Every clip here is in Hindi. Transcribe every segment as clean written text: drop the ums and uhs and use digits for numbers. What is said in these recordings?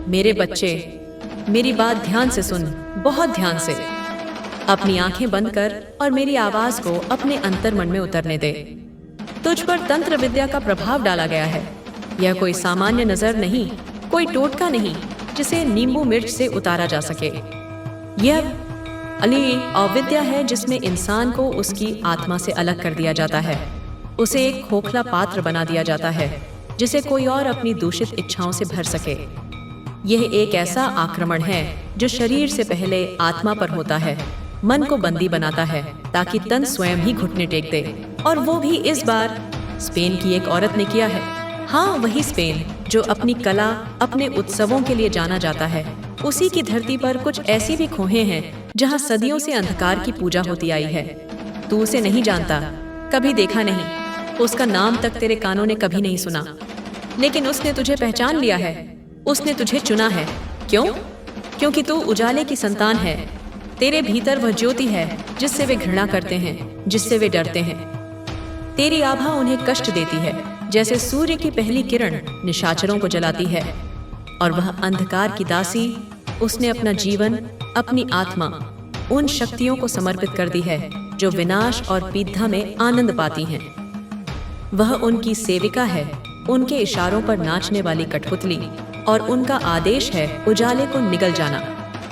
मेरे बच्चे, मेरी बात ध्यान से सुन, बहुत ध्यान से। अपनी आंखें बंद कर और मेरी आवाज को अपने अंतर्मन में उतरने दे। तुझ पर तंत्र विद्या का प्रभाव डाला गया है। यह कोई सामान्य नजर नहीं, कोई टोटका नहीं जिसे नींबू मिर्च से उतारा जा सके। यह अविद्या है जिसमें इंसान को उसकी आत्मा से अलग कर दिया जाता है। उसे एक खोखला पात्र बना दिया जाता है जिसे कोई और अपनी दूषित इच्छाओं से भर सके। यह एक ऐसा आक्रमण है जो शरीर से पहले आत्मा पर होता है, मन को बंदी बनाता है ताकि तन स्वयं ही घुटने टेक दे। और वो भी इस बार स्पेन की एक औरत ने किया है। हाँ, वही स्पेन जो अपनी कला, अपने उत्सवों के लिए जाना जाता है। उसी की धरती पर कुछ ऐसी भी खोहें हैं जहाँ सदियों से अंधकार की पूजा होती आई है। तू उसे नहीं जानता, कभी देखा नहीं, उसका नाम तक तेरे कानों ने कभी नहीं सुना, लेकिन उसने तुझे पहचान लिया है। उसने तुझे चुना है। क्यों? क्योंकि तू उजाले की संतान है। तेरे भीतर वह ज्योति है जिससे वे घृणा करते हैं, जिससे वे डरते हैं। तेरी आभा उन्हें कष्ट देती है, जैसे सूर्य की पहली किरण निशाचरों को जलाती है। और वह अंधकार की दासी, उसने अपना जीवन, अपनी आत्मा उन शक्तियों को समर्पित कर दी है जो विनाश और पीड़ा में आनंद पाती हैं। वह उनकी सेविका है, उनके इशारों पर नाचने वाली कठपुतली, और उनका आदेश है उजाले को निगल जाना।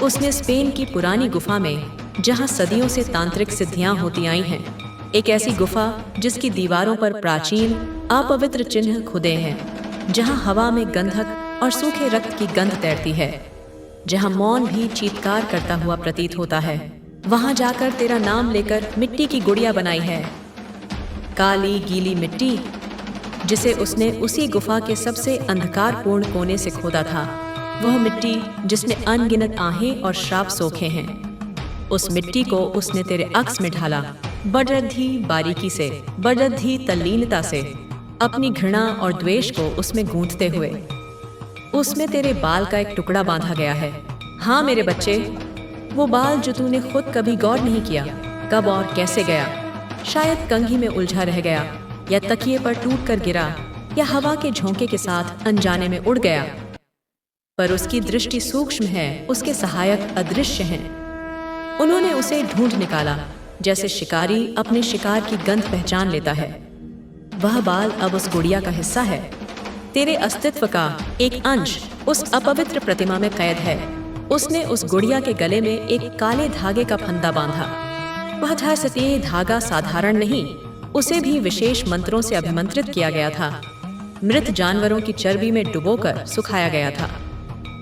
उसने स्पेन की पुरानी गुफा में, जहां सदियों से तांत्रिक सिद्धियां होती आई हैं, एक ऐसी गुफा जिसकी दीवारों पर प्राचीन अपवित्र चिन्ह खुदे हैं, जहां हवा में गंधक और सूखे रक्त की गंध तैरती है, जहां मौन भी चीत्कार करता हुआ प्रतीत होता है। वहां जाकर तेरा नाम लेकर मिट्टी की गुड़िया बनाई है, काली गीली मिट्टी जिसे उसने उसी गुफा के सबसे अंधकारपूर्ण कोने से खोदा था। वह मिट्टी जिसने अनगिनत आहें और श्राप सोखे हैं। उस मिट्टी को उसने तेरे अक्स में ढाला, बड़रद्धी बारीकी से, बड़रद्धी तल्लीनता से, अपनी घृणा और द्वेष को उसमें गूंथते हुए। उसमें तेरे बाल का एक टुकड़ा बांधा गया है। हाँ मेरे बच्चे, वो बाल जो तूने खुद कभी गौर नहीं किया कब और कैसे गया। शायद कंघी में उलझा रह गया, या तकिए पर टूट कर गिरा, या हवा के झोंके के साथ अनजाने में उड़ गया। पर उसकी दृष्टि सूक्ष्म है, उसके सहायक अदृश्य हैं। उन्होंने उसे ढूंढ निकाला, जैसे शिकारी अपने शिकार की गंध पहचान लेता है। वह बाल अब उस गुड़िया का हिस्सा है। तेरे अस्तित्व का एक अंश उस अपवित्र प्रतिमा में कैद है। उसने उस गुड़िया के गले में एक काले धागे का फंदा बांधा। वह धागा साधारण नहीं, उसे भी विशेष मंत्रों से अभिमंत्रित किया गया था। मृत जानवरों की चर्बी में डुबोकर सुखाया गया था,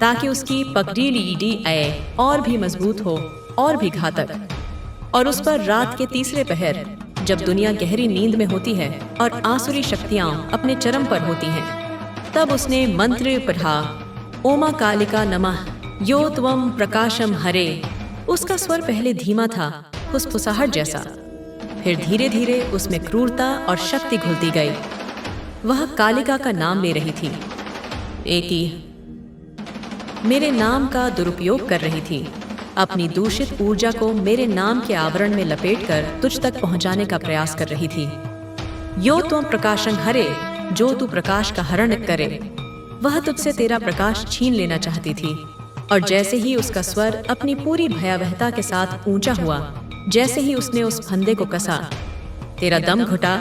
ताकि उसकी पकड़ी और भी मजबूत हो और भी घातक। और उस पर रात के तीसरे पहर, जब दुनिया गहरी नींद में होती है और आसुरी शक्तियां अपने चरम पर होती हैं, तब उसने मंत्र पढ़ा, ओमा कालिका नमः यो त्वम प्रकाशम हरे। उसका स्वर पहले धीमा था, फुसफुसाहट जैसा, फिर धीरे धीरे उसमें क्रूरता और शक्ति घुलती गई। वह कालिका का नाम ले रही थी, एक ही मेरे नाम का दुरुपयोग कर रही थी, अपनी दूषित ऊर्जा को मेरे नाम के आवरण में लपेटकर तुझ तक पहुंचाने का प्रयास कर रही थी। यो तुम प्रकाशन हरे, जो तू प्रकाश का हरण करे। वह तुझसे तेरा प्रकाश छीन लेना चाहती थी। और जैसे ही उसका स्वर अपनी पूरी भयावहता के साथ ऊंचा हुआ, जैसे ही उसने उस फंदे को कसा, तेरा दम घुटा।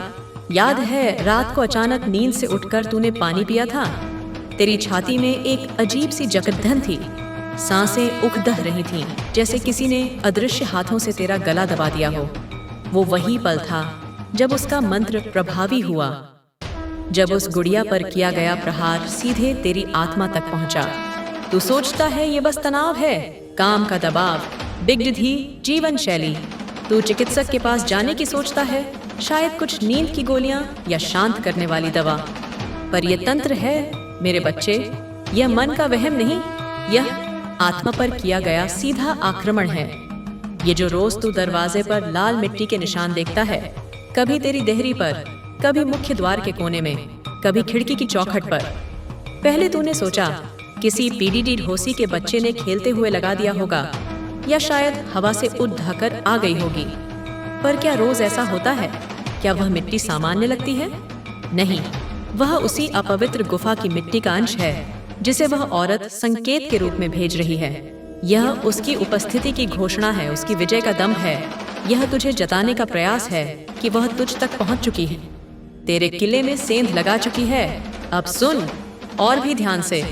याद है रात को अचानक नींद से उठकर तूने पानी पिया था। तेरी छाती में एक अजीब सी जकड़न थी, सांसें उखदह रही थीं, जैसे किसी ने अदृश्य हाथों से तेरा गला दबा दिया हो। वो वही पल था जब उसका मंत्र प्रभावी हुआ, जब उस गुड़िया पर किया गया प्रहार सीधे तेरी आत्मा तक पहुंचा। तू सोचता है ये बस तनाव है, काम का दबाव, बिगड़ी जीवन शैली। तू चिकित्सक के पास जाने की सोचता है, शायद कुछ नींद की गोलियां या शांत करने वाली दवा। पर यह तंत्र है मेरे बच्चे, यह मन का वहम नहीं, यह आत्मा पर किया गया सीधा आक्रमण है। ये जो रोज तू दरवाजे पर लाल मिट्टी के निशान देखता है, कभी तेरी देहरी पर, कभी मुख्य द्वार के कोने में, कभी खिड़की की चौखट पर। पहले तूने सोचा किसी पीडीडी ढोसी के बच्चे ने खेलते हुए लगा दिया होगा, या शायद हवा से उड़ ढहकर आ गई होगी। पर क्या रोज ऐसा होता है? क्या वह मिट्टी सामान्य लगती है? नहीं, वह उसी अपवित्र गुफा की मिट्टी का अंश है, जिसे वह औरत संकेत के रूप में भेज रही है। यह उसकी उपस्थिति की घोषणा है, उसकी विजय का दम है। यह तुझे जताने का प्रयास है कि वह तुझ तक पहुंच चुकी है, तेरे किले में सेंध लगा चुकी है। अब सुन और भी ध्यान से।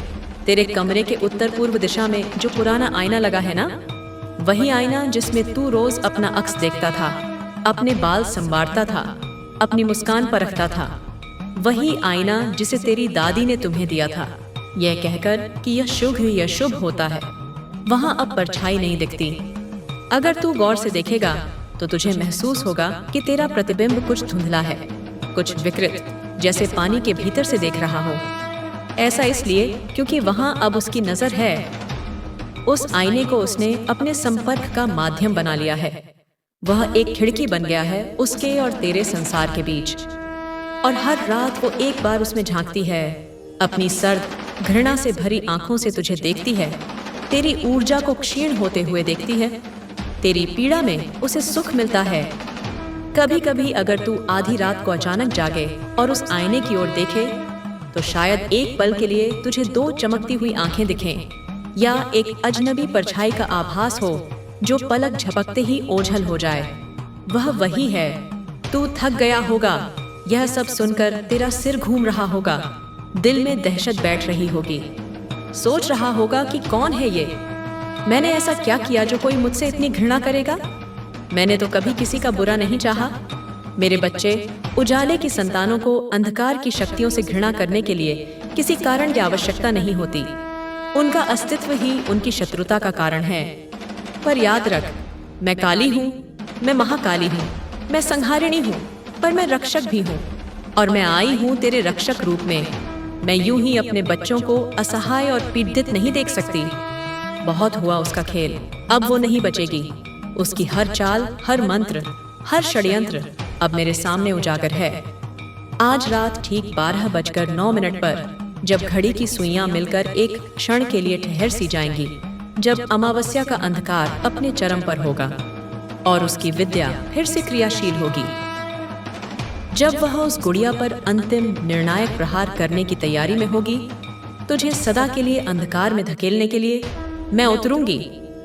तेरे कमरे के उत्तर पूर्व दिशा में जो पुराना आईना लगा है ना, वही आईना जिसमें तू रोज अपना अक्स देखता था, अपने बाल संवारता था, अपनी मुस्कान परखता था। वही आईना जिसे तेरी दादी ने तुम्हें दिया था, यह कहकर कि यह शुभ होता है। वहां अब परछाई नहीं दिखती। अगर तू गौर से देखेगा तो तुझे महसूस होगा कि तेरा प्रतिबिंब कुछ धुंधला है, कुछ विकृत, जैसे पानी के भीतर से देख रहा हो। ऐसा इसलिए क्योंकि वहां अब उसकी नजर है। उस आईने को उसने अपने संपर्क का माध्यम बना लिया है। वह एक खिड़की बन गया है उसके और तेरे संसार के बीच। और हर रात वो एक बार उसमें झांकती है, अपनी सर्द घृणा से भरी आंखों से तुझे देखती है, तेरी ऊर्जा को क्षीण होते हुए देखती है। तेरी पीड़ा में उसे सुख मिलता है। कभी कभी अगर तू आधी रात को अचानक जागे और उस आईने की ओर देखे तो शायद एक पल के लिए तुझे दो चमकती हुई आंखें दिखें या एक अजनबी परछाई का आभास हो जो पलक झपकते ही ओझल हो जाए। वह वही है। तू थक गया होगा, यह सब सुनकर तेरा सिर घूम रहा होगा, दिल में दहशत बैठ रही होगी, सोच रहा होगा कि कौन है ये, मैंने ऐसा क्या किया जो कोई मुझसे इतनी घृणा करेगा। मैंने तो कभी किसी का बुरा नहीं चाहा। मेरे बच्चे उजाले की संतानों को अंधकार की शक्तियों से घृणा करने के लिए किसी कारण की आवश्यकता नहीं होती। उनका अस्तित्व ही उनकी शत्रुता का कारण है। पर याद रख, मैं काली हूँ, मैं महाकाली हूँ, मैं संहारिणी हूँ, पर मैं रक्षक भी हूँ। और मैं आई हूँ तेरे रक्षक रूप में। मैं यूं ही अपने बच्चों को असहाय और पीड़ित नहीं देख सकती। बहुत हुआ उसका खेल, अब वो नहीं बचेगी। उसकी हर चाल, हर मंत्र, हर षड्यंत्र अब मेरे सामने उजागर है। आज रात ठीक 12:09 पर जब घड़ी की सुइयां मिलकर एक क्षण के लिए ठहर सी जाएंगी, जब अमावस्या का अंधकार अपने चरम पर होगा और उसकी विद्या फिर से क्रियाशील होगी, जब वह उस गुड़िया पर अंतिम निर्णायक प्रहार करने की तैयारी में होगी, तुझे सदा के लिए अंधकार में धकेलने के लिए मैं उतरूंगी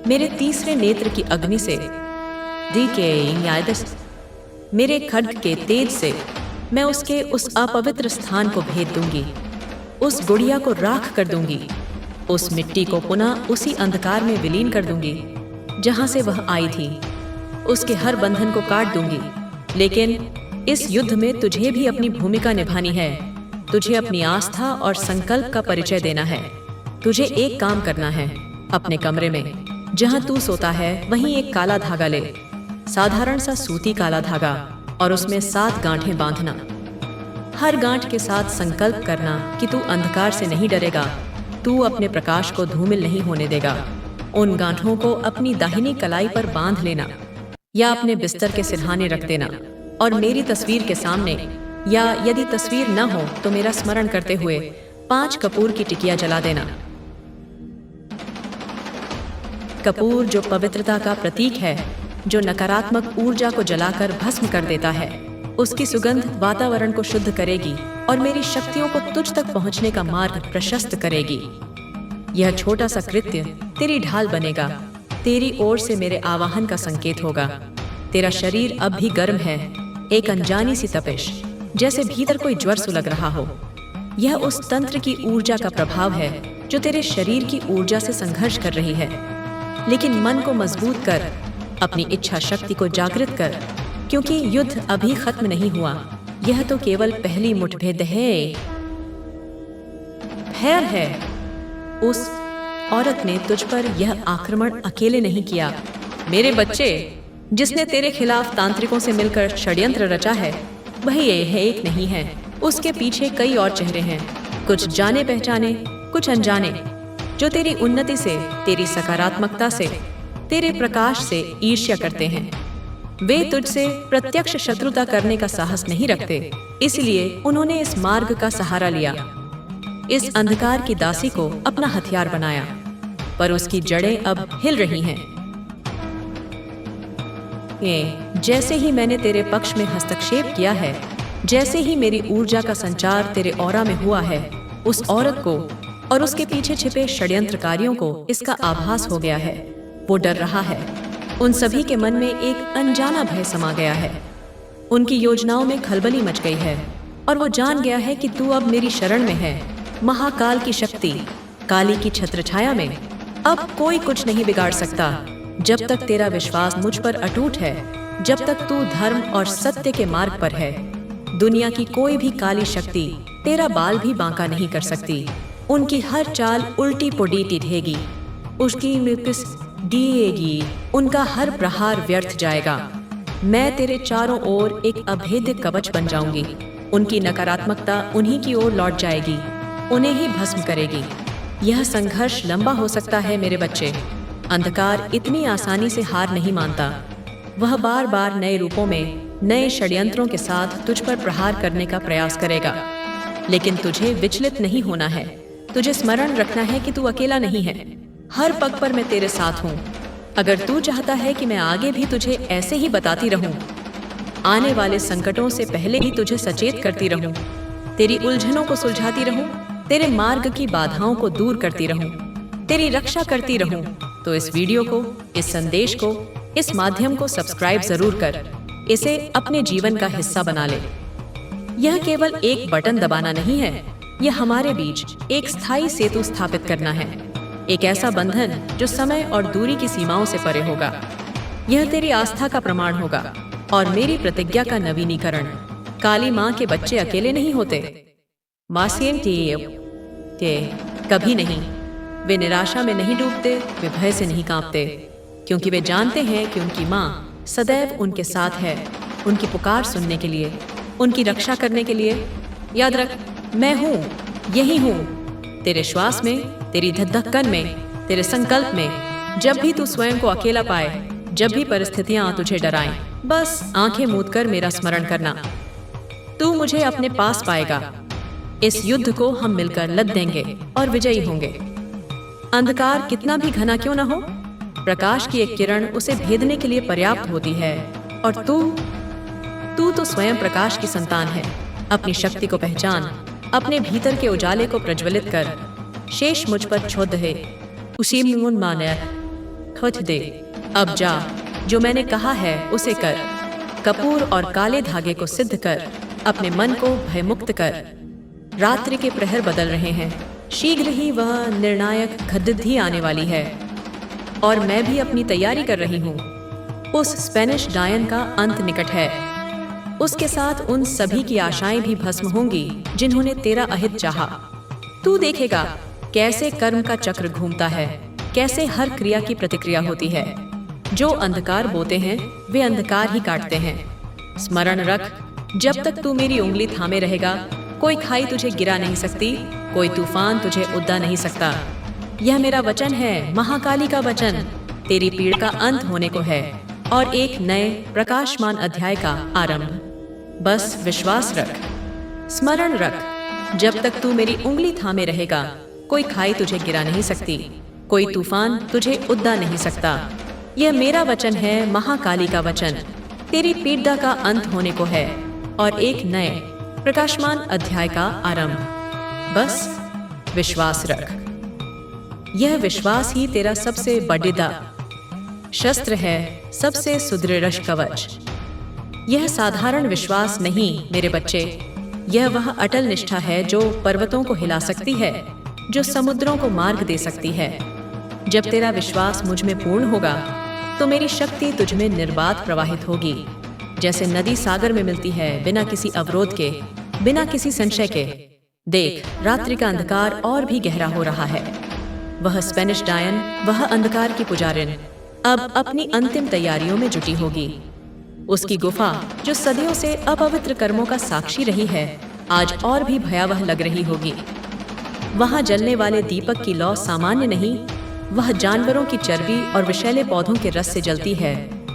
मेरे तीसरे नेत्र की अग्नि से। मेरे खड्ग के तेज से मैं उसके उस अपवित्र स्थान को भेद दूंगी, उस गुड़िया को राख कर दूंगी, उस मिट्टी को पुनः उसी अंधकार में विलीन कर दूंगी जहां से वह आई थी। उसके हर बंधन को काट दूंगी। लेकिन इस युद्ध में तुझे भी अपनी भूमिका निभानी है। तुझे अपनी आस्था और संकल्प का परिचय देना है। तुझे एक काम करना है। अपने कमरे में जहां तू सोता है वहीं एक काला धागा ले, साधारण सा सूती काला धागा, और उसमें 7 गांठें बांधना। हर गांठ के साथ संकल्प करना कि तू अंधकार से नहीं डरेगा, तू अपने प्रकाश को धूमिल नहीं होने देगा। उन गांठों को अपनी दाहिनी कलाई पर बांध लेना या अपने बिस्तर के सिरहाने रख देना और मेरी तस्वीर के सामने, या यदि तस्वीर न हो तो मेरा स्मरण करते हुए 5 कपूर की टिकिया जला देना। कपूर जो पवित्रता का प्रतीक है, जो नकारात्मक ऊर्जा को जलाकर भस्म कर देता है, उसकी सुगंध वातावरण को शुद्ध करेगी और मेरी शक्तियों को तुझ तक पहुंचने का मार्ग प्रशस्त करेगी। यह छोटा सा कृत्य तेरी ढाल बनेगा, तेरी ओर से मेरे आवाहन का संकेत होगा। तेरा शरीर अब भी गर्म है, एक अनजानी सी तपिश, जैसे भीतर कोई ज्वर सुलग रहा हो। यह उस तंत्र की ऊर्जा का प्रभाव है जो तेरे शरीर की ऊर्जा से संघर्ष कर रही है। लेकिन मन को मजबूत कर, अपनी इच्छा शक्ति को जागृत कर, क्योंकि युद्ध अभी खत्म नहीं हुआ। यह तो केवल पहली मुठभेड़ है। खैर है, उस औरत ने तुझ पर यह आक्रमण अकेले नहीं किया। मेरे बच्चे, जिसने तेरे खिलाफ तांत्रिकों से मिलकर षड्यंत्र रचा है, वह यह एक नहीं है। उसके पीछे कई और चेहरे हैं, कुछ जाने पहचाने, कुछ अनजाने, जो तेरी उन्नति से, तेरी सकारात्मकता से, तेरे प्रकाश से ईर्ष्या करते हैं। वे तुझसे प्रत्यक्ष शत्रुता करने का साहस नहीं रखते, इसलिए उन्होंने इस मार्ग का सहारा लिया, इस अंधकार की दासी को अपना हथियार बनाया। पर उसकी जड़ें अब हिल रही हैं। जैसे ही मैंने तेरे पक्ष में हस्तक्षेप किया है, जैसे ही मेरी ऊर्जा का संचार तेरे ऑरा में हुआ है, उस औरत को और उसके पीछे छिपे षड्यंत्रकारियों को इसका आभास हो गया है। वो डर रहा है। उन सभी के मन में एक अनजाना भय समा गया है। उनकी योजनाओं में खलबली मच गई है और वो जान गया है कि तू अब मेरी शरण में है। महाकाल की शक्ति, काली की छत्रछाया में अब कोई कुछ नहीं बिगाड़ सकता। जब तक तेरा विश्वास मुझ पर अटूट है, जब तक तू धर्म और सत्य के मार्ग पर है, दुनिया की कोई भी काली शक्ति तेरा बाल भी बांका नहीं कर सकती। उनकी हर चाल उल्टी पुडीटी ढेगी, उसकी मिपिस दिएगी, उनका हर प्रहार व्यर्थ जाएगा। मैं तेरे चारों ओर एक अभेद्य कवच बन जाऊंगी। उनकी नकारात्मकता उन्हीं की ओर लौट जाएगी, उन्हें ही भस्म करेगी। यह संघर्ष लंबा हो सकता है मेरे बच्चे। अंधकार इतनी आसानी से हार नहीं मानता। वह बार बार नए रूपों में, नए षड्यंत्रों के साथ तुझ पर प्रहार करने का प्रयास करेगा। लेकिन तुझे विचलित नहीं होना है। तुझे स्मरण रखना है कि तू अकेला नहीं है। हर पग पर मैं तेरे साथ हूँ। अगर तू चाहता है कि मैं आगे भी तुझे ऐसे ही बताती रहूं, आने वाले संकटों से पहले ही तुझे सचेत करती रहूं, तेरी उलझनों को सुलझाती रहूं, तेरे मार्ग की बाधाओं को दूर करती रहूं, तेरी रक्षा करती रहूं, तो इस वीडियो को, इस संदेश को, इस माध्यम को सब्सक्राइब जरूर कर। इसे अपने जीवन का हिस्सा बना ले। यह केवल एक बटन दबाना नहीं है, यह हमारे बीच एक स्थायी सेतु स्थापित करना है। एक ऐसा बंधन जो समय और दूरी की सीमाओं से परे होगा। यह तेरी आस्था का प्रमाण होगा और मेरी प्रतिज्ञा का नवीनीकरण। काली माँ के बच्चे अकेले नहीं होते। मासियम के कभी नहीं। वे निराशा में नहीं डूबते, वे भय से नहीं कांपते, क्योंकि वे जानते हैं कि उनकी माँ सदैव उनके साथ है, उनकी पुकार सुनने के लिए, उनकी रक्षा करने के लिए। याद रख, मैं हूँ, यही हूँ, तेरे श्वास में, तेरी धड़कन में, तेरे संकल्प में। जब भी तू स्वयं को अकेला पाए, जब भी परिस्थितियां तुझे डराएं, बस आंखें मूंद कर मेरा स्मरण करना। तू मुझे अपने पास पाएगा। इस युद्ध को हम मिलकर लड़ देंगे और विजयी होंगे। अंधकार कितना भी घना क्यों न हो, प्रकाश की एक किरण उसे भेदने के लिए पर्याप्त होती है। और तू तो स्वयं प्रकाश की संतान है। अपनी शक्ति को पहचान, अपने भीतर के उजाले को प्रज्वलित कर। शेष मुझ पर छोड़ है, उसी में माने खोज दे। अब जा, जो मैंने कहा है उसे कर। कपूर और काले धागे को सिद्ध कर, अपने मन को भयमुक्त कर। रात्रि के प्रहर बदल रहे हैं, शीघ्र ही वह निर्णायक घड़ी आने वाली है और मैं भी अपनी तैयारी कर रही हूँ। उस स्पेनिश डायन का अंत निकट है। उसके साथ उन सभी की आशाएं भी भस्म होंगी जिन्होंने तेरा अहित चाहा। तू देखेगा कैसे कर्म का चक्र घूमता है, कैसे हर क्रिया की प्रतिक्रिया होती है। जो अंधकार बोते हैं वे अंधकार ही काटते हैं। स्मरण रख, जब तक तू मेरी उंगली थामे रहेगा, कोई खाई तुझे गिरा नहीं सकती, कोई तूफान तुझे उद्दा नहीं सकता। यह मेरा वचन है, महाकाली का वचन। तेरी पीड़ का अंत होने को है और एक नए प्रकाशमान अध्याय का आरंभ। बस विश्वास रख, स्मरण रख, जब तक तू मेरी उंगली थामे रहेगा, कोई खाई तुझे गिरा नहीं सकती, कोई तूफान तुझे उद्दा नहीं सकता। यह मेरा वचन है, महाकाली का वचन। तेरी पीड़ा का अंत होने को है और एक नए प्रकाशमान अध्याय का आरंभ। बस विश्वास रख। यह विश्वास ही तेरा सबसे बड़िदा शस्त्र है, सबसे सुदृढ़ कवच। यह साधारण विश्वास नहीं मेरे बच्चे, यह वह अटल निष्ठा है जो पर्वतों को हिला सकती है, जो समुद्रों को मार्ग दे सकती है। जब तेरा विश्वास मुझ में पूर्ण होगा तो मेरी शक्ति तुझ में निर्बाध प्रवाहित होगी, जैसे नदी सागर में मिलती है, बिना किसी अवरोध के, बिना किसी संशय के। देख, रात्रि का अंधकार और भी गहरा हो रहा है। वह स्पेनिश डायन, वह अंधकार की पुजारिन अब अपनी अंतिम तैयारियों में जुटी होगी। उसकी गुफा, जो सदियों से अपवित्र कर्मों का साक्षी रही है, आज और भी भयावह लग रही होगी। वहां जलने वाले दीपक की लौ सामान्य नहीं, वह जानवरों की चर्बी और विषैले पौधों के रस से जलती है,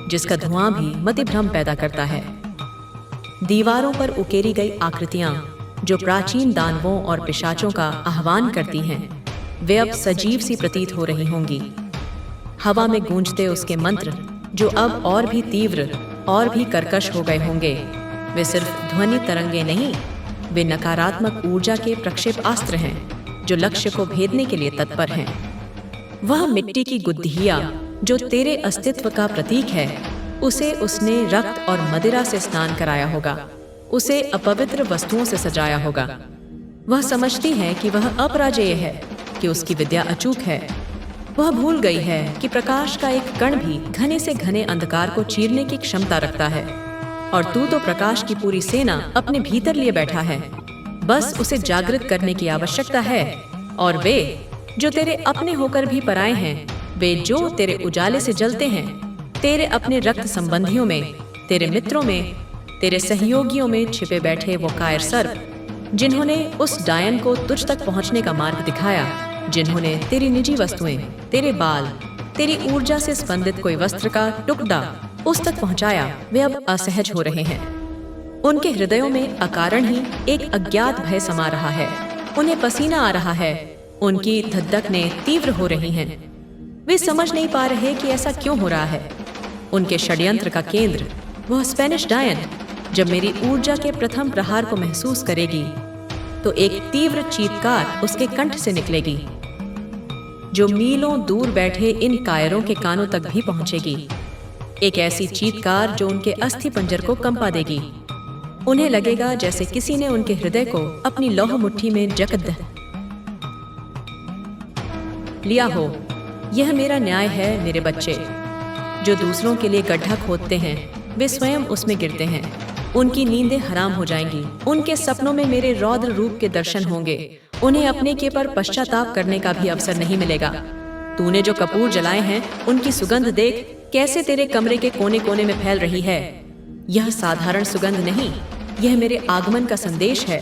जिसका धुआं भी मतिभ्रम पैदा करता है। दीवारों पर उकेरी गई आकृतियां, जो प्राचीन दानवों और पिशाचों का आह्वान करती हैं, वे अब सजीव सी प्रतीत हो रही होंगी। हवा में गूंजते उसके मंत्र, जो अब और भी तीव्र और भी कर्कश हो गए होंगे, वे सिर्फ ध्वनि तरंगे नहीं, वे नकारात्मक ऊर्जा के प्रक्षेपास्त्र हैं, जो लक्ष्य को भेदने के लिए तत्पर हैं। वह मिट्टी की गुद्दिया जो तेरे अस्तित्व का प्रतीक है, उसे उसने रक्त और मदिरा से स्नान कराया होगा, उसे अपवित्र वस्तुओं से सजाया होगा। वह समझती है कि वह अपराजेय है, कि उसकी विद्या अचूक है। वह भूल गई है कि प्रकाश का एक कण भी घने से घने अंधकार को चीरने की क्षमता रखता है, और तू तो प्रकाश की पूरी सेना अपने भीतर लिए बैठा है। बस उसे जागृत करने की आवश्यकता है, और वे जो तेरे अपने होकर भी पराए हैं, वे जो तेरे उजाले से जलते हैं, तेरे अपने रक्त संबंधियों में, तेरे मित्रों में, तेरे सहयोगियों में छिपे बैठे वो कायर सर्प, जिन्होंने उस डायन को तुझ तक पहुंचने का मार्ग दिखाया, जिन्होंने तेरी निजी वस्तुएं, तेरे बाल, तेरी ऊर्जा से स्पंदित कोई वस्त्र का टुकड़ा उस तक पहुंचाया, वे अब असहज हो रहे हैं। उनके हृदयों में अकारण ही एक अज्ञात भय समा रहा है। उन्हें पसीना आ रहा है, उनकी धड़कनें तीव्र हो रही हैं। वे समझ नहीं पा रहे कि ऐसा क्यों हो रहा है। उनके षड्यंत्र का केंद्र, वह स्पेनिश डायन, जब मेरी ऊर्जा के प्रथम प्रहार को महसूस करेगी, तो एक तीव्र चीत्कार उसके कंठ से निकलेगी, जो मीलों दूर बैठे इन कायरों के कानों तक भी पहुंचेगी। एक ऐसी चीत्कार जो उनके अस्थि पंजर को कंपा देगी। उन्हें लगेगा जैसे किसी ने उनके हृदय को अपनी लौह मुट्ठी में जकड़ लिया हो। यह मेरा न्याय है मेरे बच्चे। जो दूसरों के लिए गड्ढा खोदते हैं, वे स्वयं उसमें गिरते हैं। उनकी नींदें हराम हो जाएंगी। उनके सपनों में मेरे रौद्र रूप के दर्शन होंगे। उन्हें अपने के पर पश्चाताप करने का भी अवसर नहीं मिलेगा। तूने जो कपूर जलाए हैं, उनकी सुगंध देख कैसे तेरे कमरे के कोने कोने में फैल रही है। यह साधारण सुगंध नहीं, यह मेरे आगमन का संदेश है।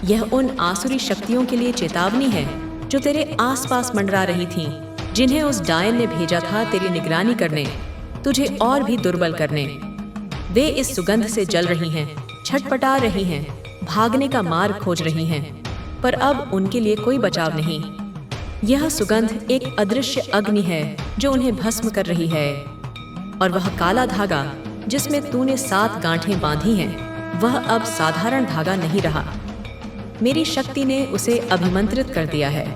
यह उन आसुरी शक्तियों के लिए चेतावनी है जो तेरे आसपास मंडरा रही थीं, जिन्हें उस डायन ने भेजा था तेरी निगरानी करने, तुझे और भी दुर्बल करने। वे इस सुगंध से जल रही हैं, छटपटा रही हैं, भागने का मार्ग खोज रही हैं, पर अब उनके लिए कोई बचाव नहीं। यह सुगंध एक अदृश्य अग्नि है जो उन्हें भस्म कर रही है, और वह काला धागा जिसमें तूने 7 गांठें बांधी हैं, वह अब साधारण धागा नहीं रहा। मेरी शक्ति ने उसे अभिमंत्रित कर दिया है।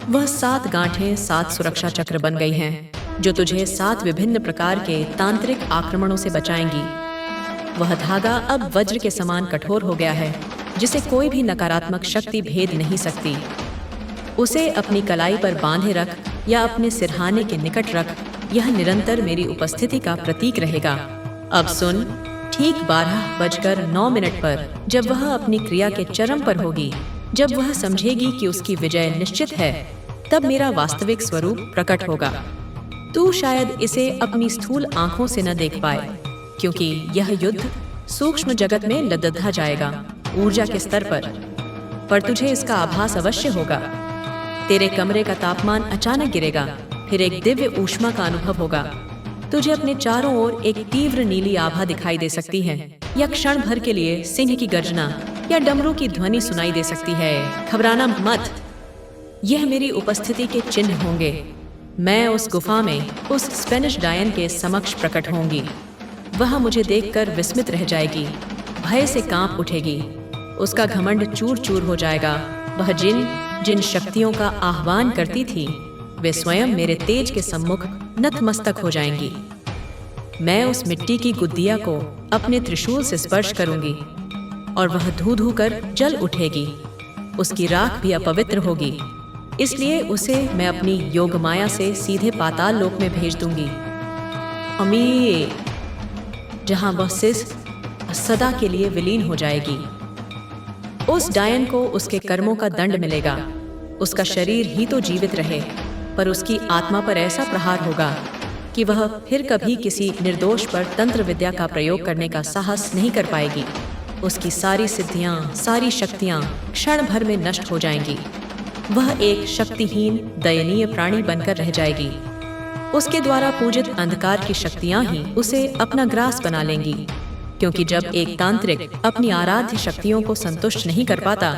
वह 7 गांठें 7 सुरक्षा चक्र बन गई हैं, जो तुझे 7 विभिन्न प्रकार के तांत्रिक आक्रमणों से बचाएंगी। वह धागा अब वज्र के समान कठोर हो गया है, जिसे कोई भी नकारात्मक शक्ति भेद नहीं सकती। उसे अपनी कलाई पर बांधे रख या अपने सिरहाने के निकट रख। यह निरंतर मेरी उपस्थिति का प्रतीक रहेगा। अब सुन, ठीक 12:09 पर, जब वह अपनी क्रिया के चरम पर होगी, जब वह समझेगी कि उसकी विजय निश्चित है, तब मेरा वास्तविक स्वरूप प्रकट होगा। तू शायद इसे अपनी स्थूल आंखों से न देख पाए, क्योंकि यह युद्ध सूक्ष्म जगत में लदधा जाएगा, ऊर्जा के स्तर पर तुझे इसका आभास अवश्य होगा। तेरे कमरे का तापमान अचानक गिरेगा, फिर एक दिव्य ऊष्मा का अनुभव होगा। तुझे अपने चारों ओर एक तीव्र नीली आभा दिखाई दे सकती है, या क्षण भर के लिए सिंह की गर्जना या डमरू की ध्वनि सुनाई दे सकती है। घबराना मत, यह मेरी उपस्थिति के चिन्ह होंगे। मैं उस गुफा में उस स्पेनिश डायन के समक्ष प्रकट होंगी। वह मुझे देखकर विस्मित रह जाएगी, भय से कांप उठेगी। उसका घमंड चूर चूर हो जाएगा। वह जिन शक्तियों का आह्वान करती थी, वे स्वयं मेरे तेज के सम्मुख नतमस्तक हो जाएंगी। मैं उस मिट्टी की गुद्दिया को अपने त्रिशूल से स्पर्श करूंगी, और वह धू धू कर जल उठेगी। उसकी राख भी अपवित्र होगी, इसलिए उसे मैं अपनी योगमाया से सीधे पाताल लोक में भेज दूंगी, अमीर, जहां वह सिस सदा के लिए विलीन हो जाएगी। उस डायन को उसके कर्मों का दंड मिलेगा। उसका शरीर ही तो जीवित रहे, पर उसकी आत्मा पर ऐसा प्रहार होगा कि वह फिर कभी किसी निर्दोष पर तंत्र विद्या का प्रयोग करने का साहस नहीं कर पाएगी। उसकी सारी सिद्धियां, सारी शक्तियां क्षण भर में नष्ट हो जाएंगी। वह एक शक्तिहीन, दयनीय प्राणी बनकर रह जाएगी। उसके द्वारा पूजित अंधकार की शक्तियां ही उसे अपना ग्रास बना लेंगी, क्योंकि जब एक तांत्रिक अपनी आराध्य शक्तियों को संतुष्ट नहीं कर पाता,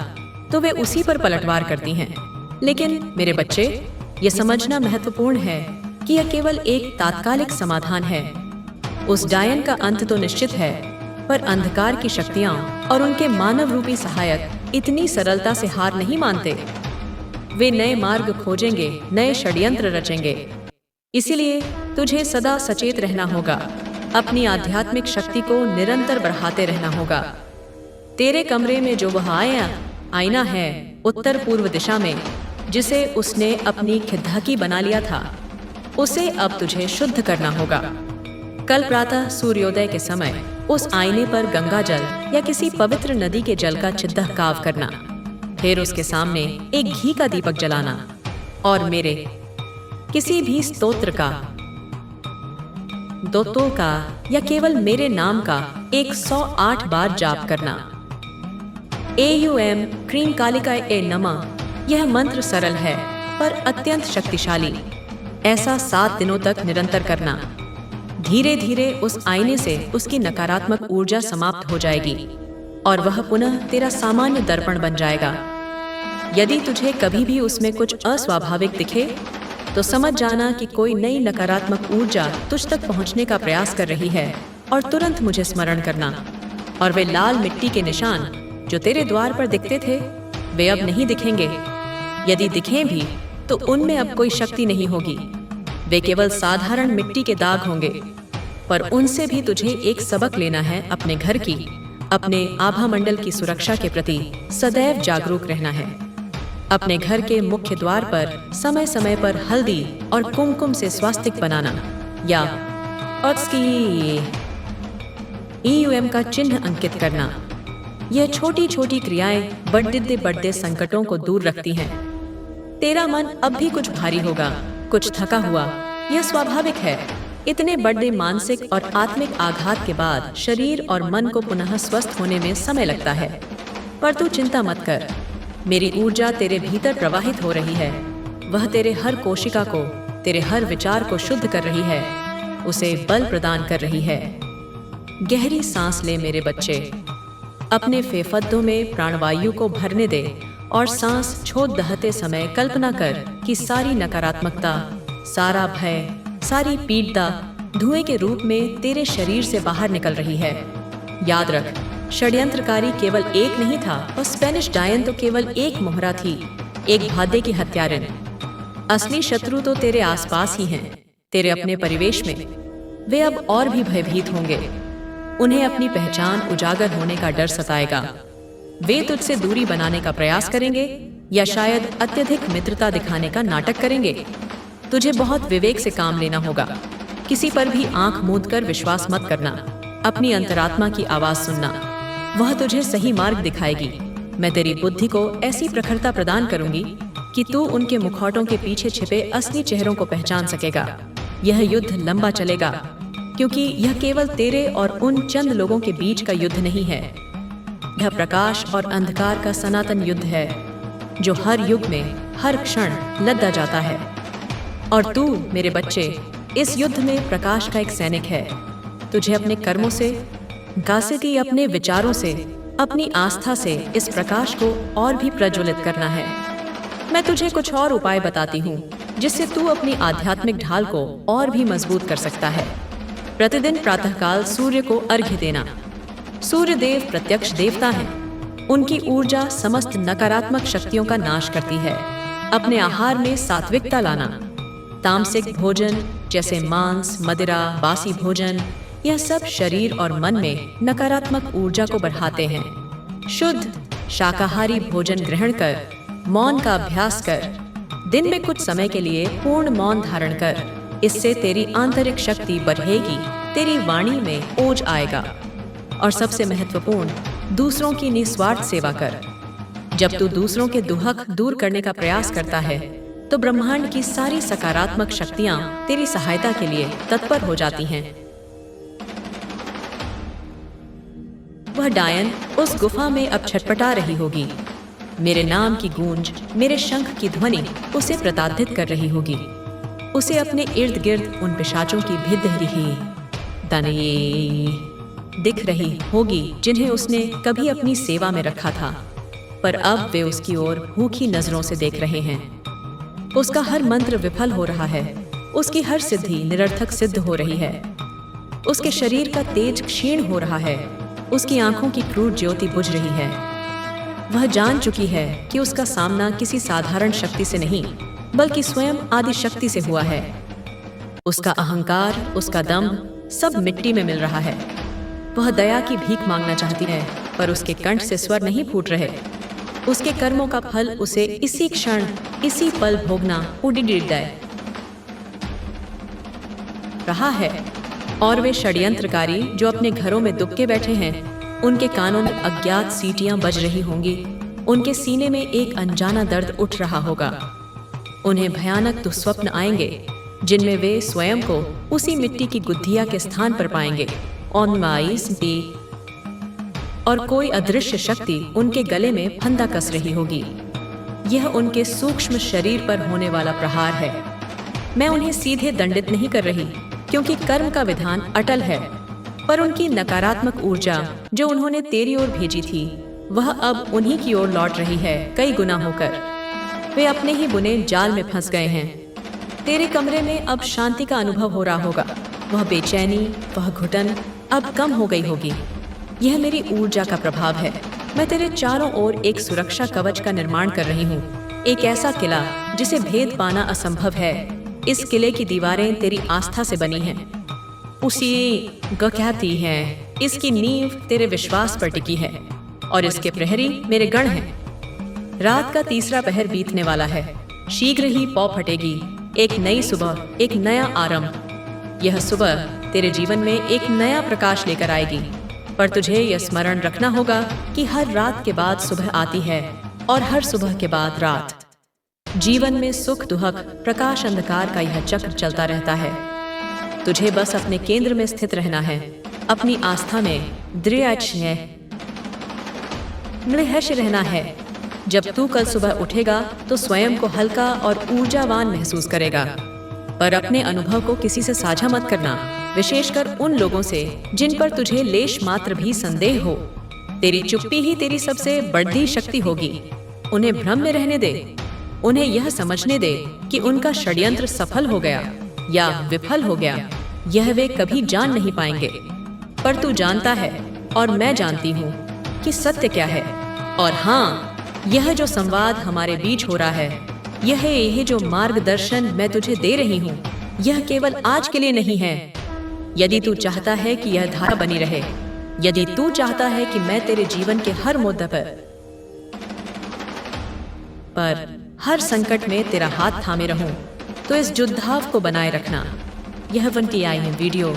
तो वे उसी पर पलटवार करती हैं। लेकिन मेरे बच्चे, यह समझना महत्वपूर्ण है कि यह केवल एक तात्कालिक समाधान है। उस डायन का अंत तो निश्चित है, पर अंधकार की शक्तियां और उनके मानव रूपी सहायक इतनी सरलता से हार नहीं मानते। वे नए मार्ग खोजेंगे, नए षड्यंत्र रचेंगे। इसीलिए तुझे सदा सचेत रहना होगा, अपनी आध्यात्मिक शक्ति को निरंतर बढ़ाते रहना होगा। तेरे कमरे में जो वह आईना है उत्तर पूर्व दिशा में, जिसे उसने अपनी खिद्धाकी बना लिया था, उसे अब तुझे शुद्ध करना होगा। कल प्रातः सूर्योदय के समय उस आईने पर गंगा जल या किसी पवित्र नदी के जल का चित्तहकाव करना। फिर उसके सामने एक घी का दीपक जलाना और मेरे किसी भी स्तोत्र का, दोतों का या केवल मेरे नाम का 108 बार जाप करना। AUM क्रीम कालिका ए नमः। यह मंत्र सरल है पर अत्यंत शक्तिशाली। ऐसा 7 दिनों तक निरंतर करना। धीरे धीरे उस आईने से उसकी नकारात्मक ऊर्जा समाप्त हो जाएगी और वह पुनः तेरा सामान्य दर्पण बन जाएगा। यदि तुझे कभी भी उसमें कुछ अस्वाभाविक दिखे तो समझ जाना कि कोई नई नकारात्मक ऊर्जा तुझ तक पहुंचने का प्रयास कर रही है और तुरंत मुझे स्मरण करना। और वे लाल मिट्टी के निशान जो तेरे द्वार पर दिखते थे, वे अब नहीं दिखेंगे। यदि दिखें भी तो उनमें अब कोई शक्ति नहीं होगी। वे केवल साधारण मिट्टी के दाग होंगे, पर उनसे भी तुझे एक सबक लेना है। अपने घर की, अपने आभा मंडल की सुरक्षा के प्रति सदैव जागरूक रहना है। अपने घर के मुख्य द्वार पर समय समय पर हल्दी और कुमकुम से स्वास्तिक बनाना या EUM का चिन्ह अंकित करना। यह छोटी छोटी क्रियाएं बड़े संकटों को दूर रखती हैं। तेरा मन अब भी कुछ भारी होगा, कुछ थका हुआ, यह स्वाभाविक है। इतने बड़े मानसिक और आत्मिक आघात के बाद शरीर और मन को पुनः स्वस्थ होने में समय लगता है। पर तू चिंता मत कर, मेरी ऊर्जा तेरे भीतर प्रवाहित हो रही है। वह तेरे हर कोशिका को, तेरे हर विचार को शुद्ध कर रही है, उसे बल प्रदान कर रही है। गहरी सांस ले मेरे बच्चे, अपने फेफड़ों में प्राणवायु को भरने दे और सांस छोड़ दहते समय कल्पना कर कि सारी नकारात्मकता, सारा भय, सारी पीड़ा धुएं के रूप में तेरे शरीर से बाहर निकल रही है। याद रख, षड्यंत्रकारी केवल एक नहीं था और स्पेनिश डायन तो केवल एक मोहरा थी, एक भादे की हत्यारिन। असली शत्रु तो तेरे आसपास ही हैं, तेरे अपने परिवेश में। वे अब और भी भयभीत होंगे। उन्हें अपनी पहचान उजागर होने का डर सताएगा। वे तुझसे दूरी बनाने का प्रयास करेंगे या शायद अत्यधिक मित्रता दिखाने का नाटक करेंगे। तुझे बहुत विवेक से काम लेना होगा। किसी पर भी आंख मूंद कर विश्वास मत करना। अपनी अंतरात्मा की आवाज सुनना, वह तुझे सही मार्ग दिखाएगी। मैं तेरी बुद्धि को ऐसी प्रखरता प्रदान करूंगी कि तू उनके मुखौटों के पीछे छिपे असली चेहरों को पहचान सकेगा। यह युद्ध लंबा चलेगा, क्योंकि यह केवल तेरे और उन चंद लोगों के बीच का युद्ध नहीं है। यह प्रकाश और अंधकार का सनातन युद्ध है, जो हर युग में हर क्षण लड़ा जाता है। और तू मेरे बच्चे इस युद्ध में प्रकाश का एक सैनिक है। तुझे अपने कर्मों से, गासिकी अपने विचारों से, अपनी आस्था से इस प्रकाश को और भी प्रज्वलित करना है। मैं तुझे कुछ और उपाय बताती हूँ जिससे तू अपनी आध्यात्मिक ढाल को और भी मजबूत कर सकता है। प्रतिदिन प्रातःकाल सूर्य को अर्घ्य देना। सूर्य देव प्रत्यक्ष देवता हैं। उनकी ऊर्जा समस्त नकारात्मक शक्तियों का नाश करती है। अपने आहार में सात्विकता लाना। तामसिक भोजन जैसे मांस, मदिरा, बासी भोजन, यह सब शरीर और मन में नकारात्मक ऊर्जा को बढ़ाते हैं। शुद्ध शाकाहारी भोजन ग्रहण कर, मौन का अभ्यास कर। दिन में कुछ समय के लिए पूर्ण मौन धारण कर। इससे तेरी आंतरिक शक्ति बढ़ेगी, तेरी वाणी में ओज आएगा। और सबसे महत्वपूर्ण, दूसरों की निस्वार्थ सेवा कर। जब तू दूसरों के दुहक दूर करने का प्रयास करता है तो ब्रह्मांड की सारी सकारात्मक शक्तियां तेरी सहायता के लिए तत्पर हो जाती हैं। वह डायन उस गुफा में अब छटपटा रही होगी। मेरे नाम की गूंज, मेरे शंख की ध्वनि उसे प्रताड़ित कर रही होगी। उसे अपने इर्द गिर्द उन पिशाचों की भिद रही दाने दिख रही होगी जिन्हें उसने कभी अपनी सेवा में रखा था, पर अब वे उसकी ओर भूखी नजरों से देख रहे हैं। उसका हर मंत्र विफल हो रहा है, उसकी हर सिद्धि निरर्थक सिद्ध हो रही है। उसके शरीर का तेज क्षीण हो रहा है, उसकी आंखों की क्रूर ज्योति बुझ रही है। वह जान चुकी है कि उसका सामना किसी साधारण शक्ति से नहीं बल्कि स्वयं आदि शक्ति से हुआ है। उसका अहंकार, उसका दम्भ सब मिट्टी में मिल रहा है। वह दया की भीख मांगना चाहती है, पर उसके कंठ से स्वर नहीं फूट रहे। उसके कर्मों का फल उसे इसी क्षण, इसी पल भोगना उड़ीदय रहा है। और वे षड्यंत्रकारी जो अपने घरों में दुबके बैठे हैं, उनके कानों में अज्ञात सीटियां बज रही होंगी। उनके सीने में एक अनजाना दर्द उठ रहा होगा। उन्हें भयानक दुस्वप्न आएंगे जिनमें वे स्वयं को उसी मिट्टी की गुद्धिया के स्थान पर पाएंगे। और कोई अदृश्य शक्ति उनके गले में फंदा कस रही होगी। यह उनके सूक्ष्म शरीर पर होने वाला प्रहार है। मैं उन्हें सीधे दंडित नहीं कर रही, क्योंकि कर्म का विधान अटल है, पर उनकी नकारात्मक ऊर्जा जो उन्होंने तेरी ओर भेजी थी, वह अब उन्हीं की ओर लौट रही है कई गुना होकर। वे अपने ही बुने जाल में फंस गए हैं। तेरे कमरे में अब शांति का अनुभव हो रहा होगा। वह बेचैनी, वह घुटन अब कम हो गई होगी। यह मेरी ऊर्जा का प्रभाव है। मैं तेरे चारों ओर एक सुरक्षा कवच का निर्माण कर रही हूँ, एक ऐसा किला जिसे भेद पाना असंभव है। इस किले की दीवारें तेरी आस्था से बनी हैं, उसी कहती है। इसकी नींव तेरे विश्वास पर टिकी है, और इसके प्रहरी मेरे गण हैं। रात का तीसरा पहर बीतने वाला है। शीघ्र ही पौ फटेगी। एक नई सुबह, एक नया आरंभ। यह सुबह तेरे जीवन में एक नया प्रकाश लेकर आएगी, पर तुझे यह स्मरण रखना होगा कि हर रात के बाद सुबह आती है, और हर सुबह के बाद रात। जीवन में सुख दुहक, प्रकाश अंधकार का यह चक्र चलता रहता है। तुझे बस अपने केंद्र में स्थित रहना है, अपनी आस्था में दृढ़ रहना है। जब तू कल सुबह उठेगा तो स्वयं को हल्का और ऊर्जावान महसूस करेगा, पर अपने अनुभव को किसी से साझा मत करना, विशेषकर उन लोगों से जिन पर तुझे लेश मात्र भी संदेह हो। तेरी चुप्पी ही तेरी सबसे बड़ी शक्ति होगी। उन्हें भ्रम में रहने दे। उन्हें यह समझने दे कि उनका षड्यंत्र सफल हो गया या विफल हो गया, यह वे कभी जान नहीं पाएंगे। पर तू जानता है और मैं जानती हूँ कि सत्य क्या है। और हाँ, यह जो संवाद हमारे बीच हो रहा है, यह जो मार्गदर्शन मैं तुझे दे रही हूँ, यह केवल आज के लिए नहीं है। यदि तू चाहता है कि यह धारा बनी रहे, यदि तू चाहता है कि मैं तेरे जीवन के हर मुद्दे पर हर संकट में तेरा हाथ थामे रहूं, तो इस युद्धाव को बनाए रखना। यह वंटियाई वीडियो,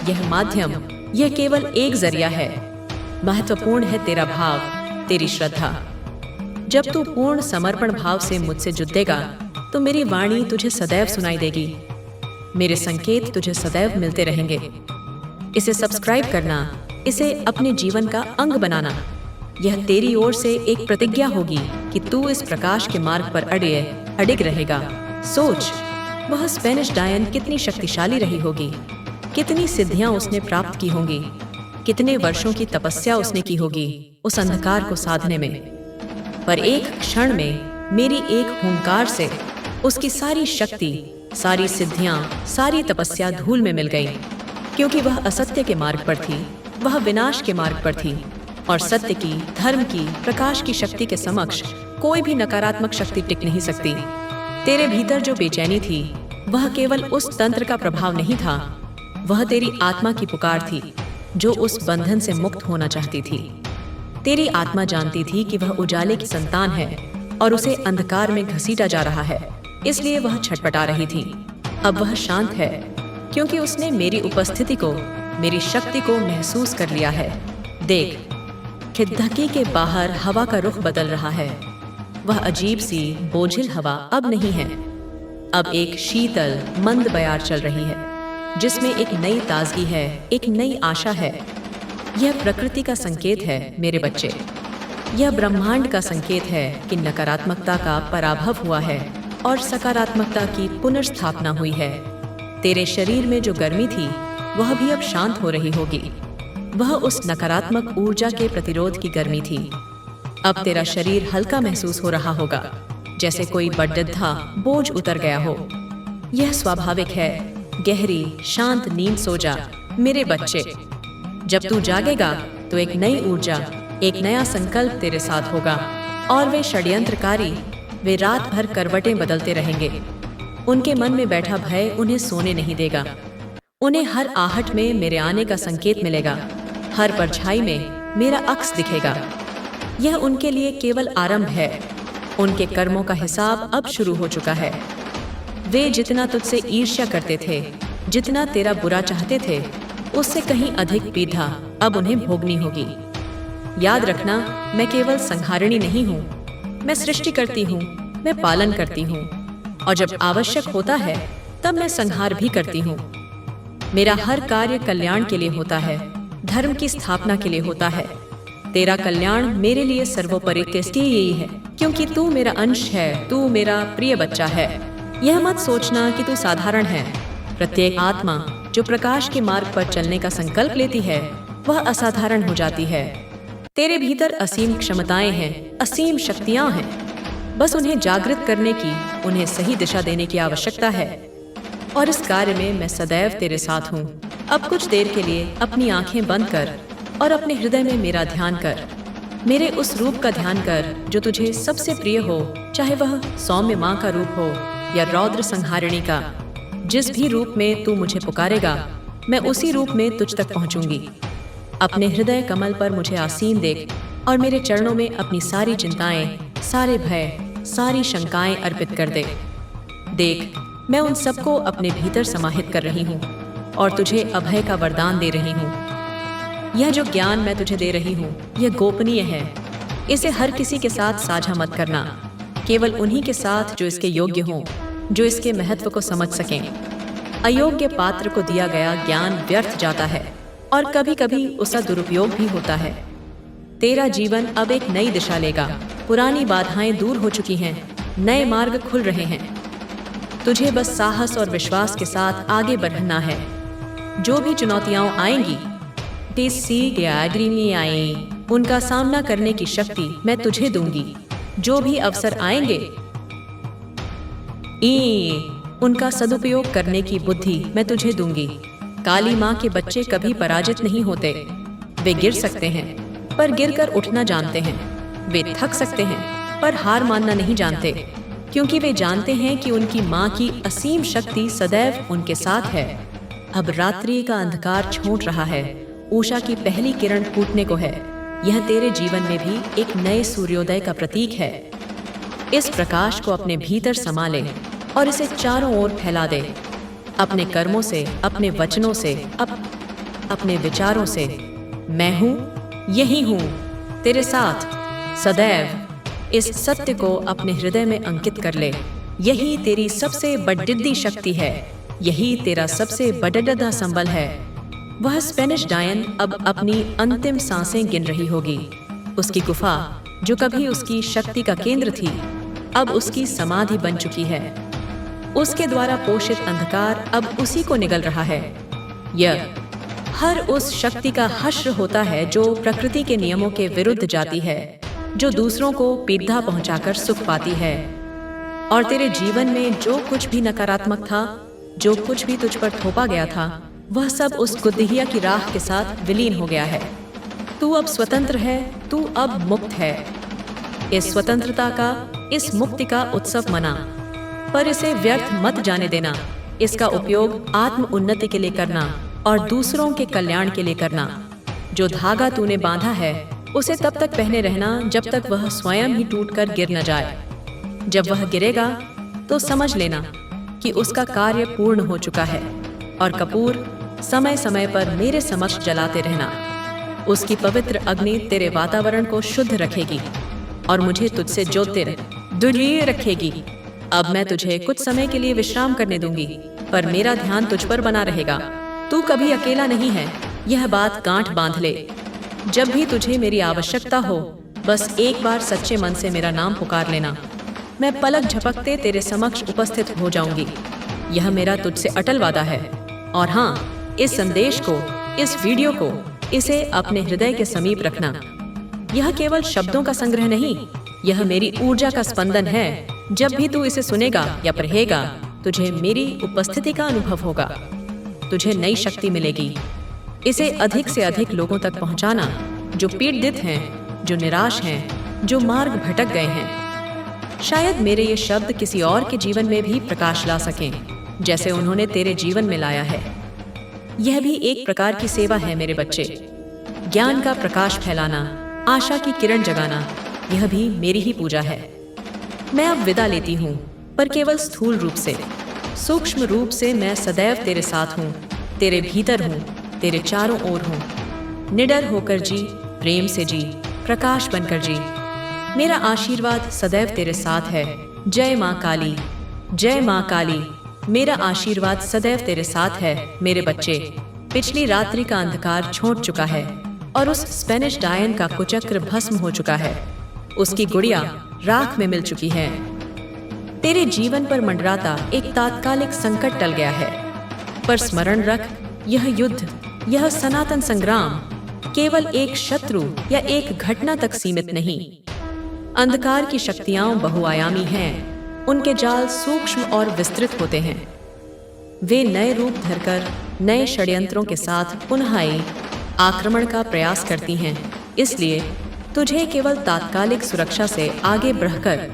यह माध्यम, यह केवल एक जरिया है। महत्वपूर्ण है तेरा भाव, तेरी श्रद्धा। जब तू पूर्ण समर्पण भाव से मुझसे जुड़ेगा, तो मेरी वाणी तुझे सदैव सुनाई देगी। मेरे संकेत तुझे सदैव मिलते रहेंगे। इसे सब्सक्राइब करना, इसे अपने जीवन का अंग बनाना। यह तेरी ओर से एक प्रतिज्ञा होगी कि तू इस प्रकाश के मार्ग पर अडिग रहेगा। सोच, वह स्पेनिश डायन कितनी शक्तिशाली रही होगी, कितनी सिद्धियां उसने प्राप्त की होंगी, कितने वर्षों की तपस्या उसने की होगी उस अंधकार को साधने में। पर एक क्षण में मेरी एक हुंकार से उसकी सारी शक्ति, सारी सिद्धियां, सारी तपस्या धूल में मिल गई, क्योंकि वह असत्य के मार्ग पर थी, वह विनाश के मार्ग पर थी। और सत्य की, धर्म की, प्रकाश की शक्ति के समक्ष कोई भी नकारात्मक शक्ति टिक नहीं सकती। तेरे भीतर जो बेचैनी थी, वह केवल उस तंत्र का प्रभाव नहीं था, वह तेरी आत्मा की पुकार थी, जो उस बंधन से मुक्त होना चाहती थी। तेरी आत्मा जानती थी कि वह उजाले की संतान है और उसे अंधकार में घसीटा जा रहा है, इसलिए वह छटपटा रही थी। अब वह शांत है, क्योंकि उसने मेरी उपस्थिति को, मेरी शक्ति को महसूस कर लिया है। देख, खिदधकी के बाहर हवा का रुख बदल रहा है। वह अजीब सी बोझिल हवा अब नहीं है। अब एक शीतल मंद बयार चल रही है, जिसमें एक नई ताजगी है, एक नई आशा है। यह प्रकृति का संकेत है मेरे बच्चे। यह ब्रह्मांड का संकेत है कि नकारात्मकता का पराभव हुआ है और सकारात्मकता की पुनर्स्थापना हुई है। तेरे शरीर में जो गर्मी थी, वह भी अब शांत हो रही होगी। वह उस नकारात्मक ऊर्जा के प्रतिरोध की गर्मी थी। अब तेरा शरीर हल्का महसूस हो रहा होगा, जैसे कोई बड़ा बोझ उतर गया हो। यह स्वाभाविक है। गहरी शांत नींद सो जा मेरे बच्चे। जब तू जागेगा तो एक नई ऊर्जा, एक नया संकल्प तेरे साथ होगा। और वे षड्यंत्रकारी, वे रात भर करवटें बदलते रहेंगे। उनके मन में बैठा भय उन्हें सोने नहीं देगा। उन्हें हर आहट में मेरे आने का संकेत मिलेगा, हर परछाई में मेरा अक्स दिखेगा। यह उनके लिए केवल आरंभ है। उनके कर्मों का हिसाब अब शुरू हो चुका है। वे जितना तुझसे ईर्ष्या करते थे, जितना तेरा बुरा चाहते थे, उससे कहीं अधिक पीड़ा अब उन्हें भोगनी होगी। याद रखना, मैं केवल संहारिणी नहीं हूँ, मैं सृष्टि करती हूँ, मैं पालन करती हूँ, और जब आवश्यक होता है तब मैं संहार भी करती हूँ। मेरा हर कार्य कल्याण के लिए होता है, धर्म की स्थापना के लिए होता है। तेरा कल्याण मेरे लिए सर्वोपरि यही है, क्योंकि तू मेरा अंश है, तू मेरा प्रिय बच्चा है। यह मत सोचना कि तू साधारण है। प्रत्येक आत्मा जो प्रकाश के मार्ग पर चलने का संकल्प लेती है, वह असाधारण हो जाती है। तेरे भीतर असीम क्षमताएं हैं, असीम शक्तियां हैं। बस उन्हें जागृत करने की, उन्हें सही दिशा देने की आवश्यकता है। और इस कार्य में मैं सदैव तेरे साथ हूँ। अब कुछ देर के लिए अपनी आंखें बंद कर और अपने हृदय में मेरा ध्यान कर। मेरे उस रूप का ध्यान कर जो तुझे सबसे प्रिय हो, चाहे वह सौम्य माँ का रूप हो या रौद्र संहारिणी का। जिस भी रूप में तू मुझे पुकारेगा, मैं उसी रूप में तुझ तक पहुंचूंगी। अपने हृदय कमल पर मुझे आसीन देख और मेरे चरणों में अपनी सारी चिंताएं, सारे भय, सारी शंकाएं अर्पित कर दे। देख, मैं उन सबको अपने भीतर समाहित कर रही हूँ और तुझे अभय का वरदान दे रही हूँ। यह जो ज्ञान मैं तुझे दे रही हूँ, यह गोपनीय है। इसे हर किसी के साथ साझा मत करना, केवल उन्हीं के साथ जो इसके योग्य हों, जो इसके महत्व को समझ सकें। अयोग्य पात्र को दिया गया ज्ञान व्यर्थ जाता है और कभी कभी उसका दुरुपयोग भी होता है। तेरा जीवन अब एक नई दिशा लेगा। पुरानी बाधाएं दूर हो चुकी हैं, नए मार्ग खुल रहे हैं। तुझे बस साहस और विश्वास के साथ आगे बढ़ना है। जो भी चुनौतियां आएंगी, उनका सामना करने की शक्ति मैं तुझे दूंगी। जो भी अवसर आएंगे, उनका सदुपयोग करने की बुद्धि मैं तुझे दूंगी। काली माँ के बच्चे कभी पराजित नहीं होते। वे गिर सकते हैं पर गिरकर उठना जानते हैं। वे थक सकते हैं पर हार मानना नहीं जानते, क्योंकि वे जानते हैं कि उनकी माँ की असीम शक्ति सदैव उनके साथ है। अब रात्रि का अंधकार छूट रहा है, उषा की पहली किरण फूटने को है। यह तेरे जीवन में भी एक नए सूर्योदय का प्रतीक है। इस प्रकाश को अपने भीतर समा ले और इसे चारों ओर फैला दे। अपने कर्मों से, अपने वचनों से, अपने विचारों से। मैं हूँ, यही हूँ, तेरे साथ सदैव। इस सत्य को अपने हृदय में अंकित कर ले। यही तेरी सबसे बड़िद्दी शक्ति है, यही तेरा सबसे बड़ा संबल है। वह स्पेनिश डायन अब अपनी अंतिम सांसें गिन रही होगी। उसकी गुफा, जो कभी उसकी शक्ति का केंद्र थी, अब उसकी समाधि बन चुकी है। उसके द्वारा पोषित अंधकार अब उसी को निगल रहा है। यह हर उस शक्ति का हश्र होता है जो प्रकृति के नियमों के विरुद्ध जाती है, जो दूसरों को पीड़ा पहुंचाकर सुख पाती है। और तेरे जीवन में जो कुछ भी नकारात्मक था, जो कुछ भी तुझ पर थोपा गया था, वह सब उस गुद्दिहिया की राख के साथ विलीन हो गया है। तू अब स्वतंत्र है, तू अब मुक्त है। इस स्वतंत्रता का, इस मुक्ति का उत्सव मना, पर इसे व्यर्थ मत जाने देना। इसका उपयोग आत्म उन्नति के लिए करना और दूसरों के कल्याण के लिए करना। जो धागा तूने बांधा है, उसे तब तक पहने रहना जब तक वह स्वयं ही टूटकर गिर न जाए। जब वह गिरेगा तो समझ लेना कि उसका कार्य पूर्ण हो चुका है। और कपूर समय समय पर मेरे समक्ष जलाते रहना। उसकी पवित्र अग्नि तेरे वातावरण को शुद्ध रखेगी और मुझे तुझसे जोतते दृढ़ रखेगी। अब मैं तुझे कुछ समय के लिए विश्राम करने दूंगी, पर मेरा ध्यान तुझ पर बना रहेगा। तू कभी अकेला नहीं है, यह बात गांठ बांध ले। जब भी तुझे मेरी आवश्यकता हो, बस एक बार सच्चे मन से मेरा नाम पुकार लेना। मैं पलक झपकते तेरे समक्ष उपस्थित हो जाऊंगी। यह मेरा तुझसे अटल वादा है। और हाँ, इस संदेश को, इस वीडियो को, इसे अपने हृदय के समीप रखना। यह केवल शब्दों का संग्रह नहीं, यह मेरी ऊर्जा का स्पंदन है। जब भी तू इसे सुनेगा या पढ़ेगा, तुझे मेरी उपस्थिति का अनुभव होगा। तुझे नई शक्ति मिलेगी। इसे अधिक से अधिक लोगों तक पहुंचाना, जो पीड़ित हैं, जो निराश हैं, जो मार्ग भटक गए हैं। शायद मेरे ये शब्द किसी और के जीवन में भी प्रकाश ला सकें, जैसे उन्होंने तेरे जीवन में लाया है। यह भी एक प्रकार की सेवा है मेरे बच्चे। ज्ञान का प्रकाश फैलाना, आशा की किरण जगाना, यह भी मेरी ही पूजा है। मैं अब विदा लेती हूँ, पर केवल स्थूल रूप से। सूक्ष्म रूप से मैं सदैव तेरे साथ हूँ, तेरे भीतर हूँ, तेरे चारों ओर हूँ। निडर होकर जी, प्रेम से जी, प्रकाश बनकर जी। मेरा आशीर्वाद सदैव तेरे साथ है। जय माँ काली, जय माँ काली। मेरा आशीर्वाद सदैव तेरे साथ है मेरे बच्चे। पिछली रात्रि का अंधकार छोड़ चुका है और उस स्पेनिश डायन का कुचक्र भस्म हो चुका है। उसकी गुड़िया राख में मिल चुकी है। तेरे जीवन पर मंडराता एक तात्कालिक संकट टल गया है, पर स्मरण रख, यह युद्ध, यह सनातन संग्राम केवल एक शत्रु या एक घटना तक सीमित नहीं। अंधकार की शक्तियां बहुआयामी हैं। उनके जाल सूक्ष्म और विस्तृत होते हैं। वे नए रूप धरकर नए षड्यंत्रों के साथ पुनः आक्रमण का प्रयास करती हैं। इसलिए तुझे केवल तात्कालिक सुरक्षा से आगे बढ़कर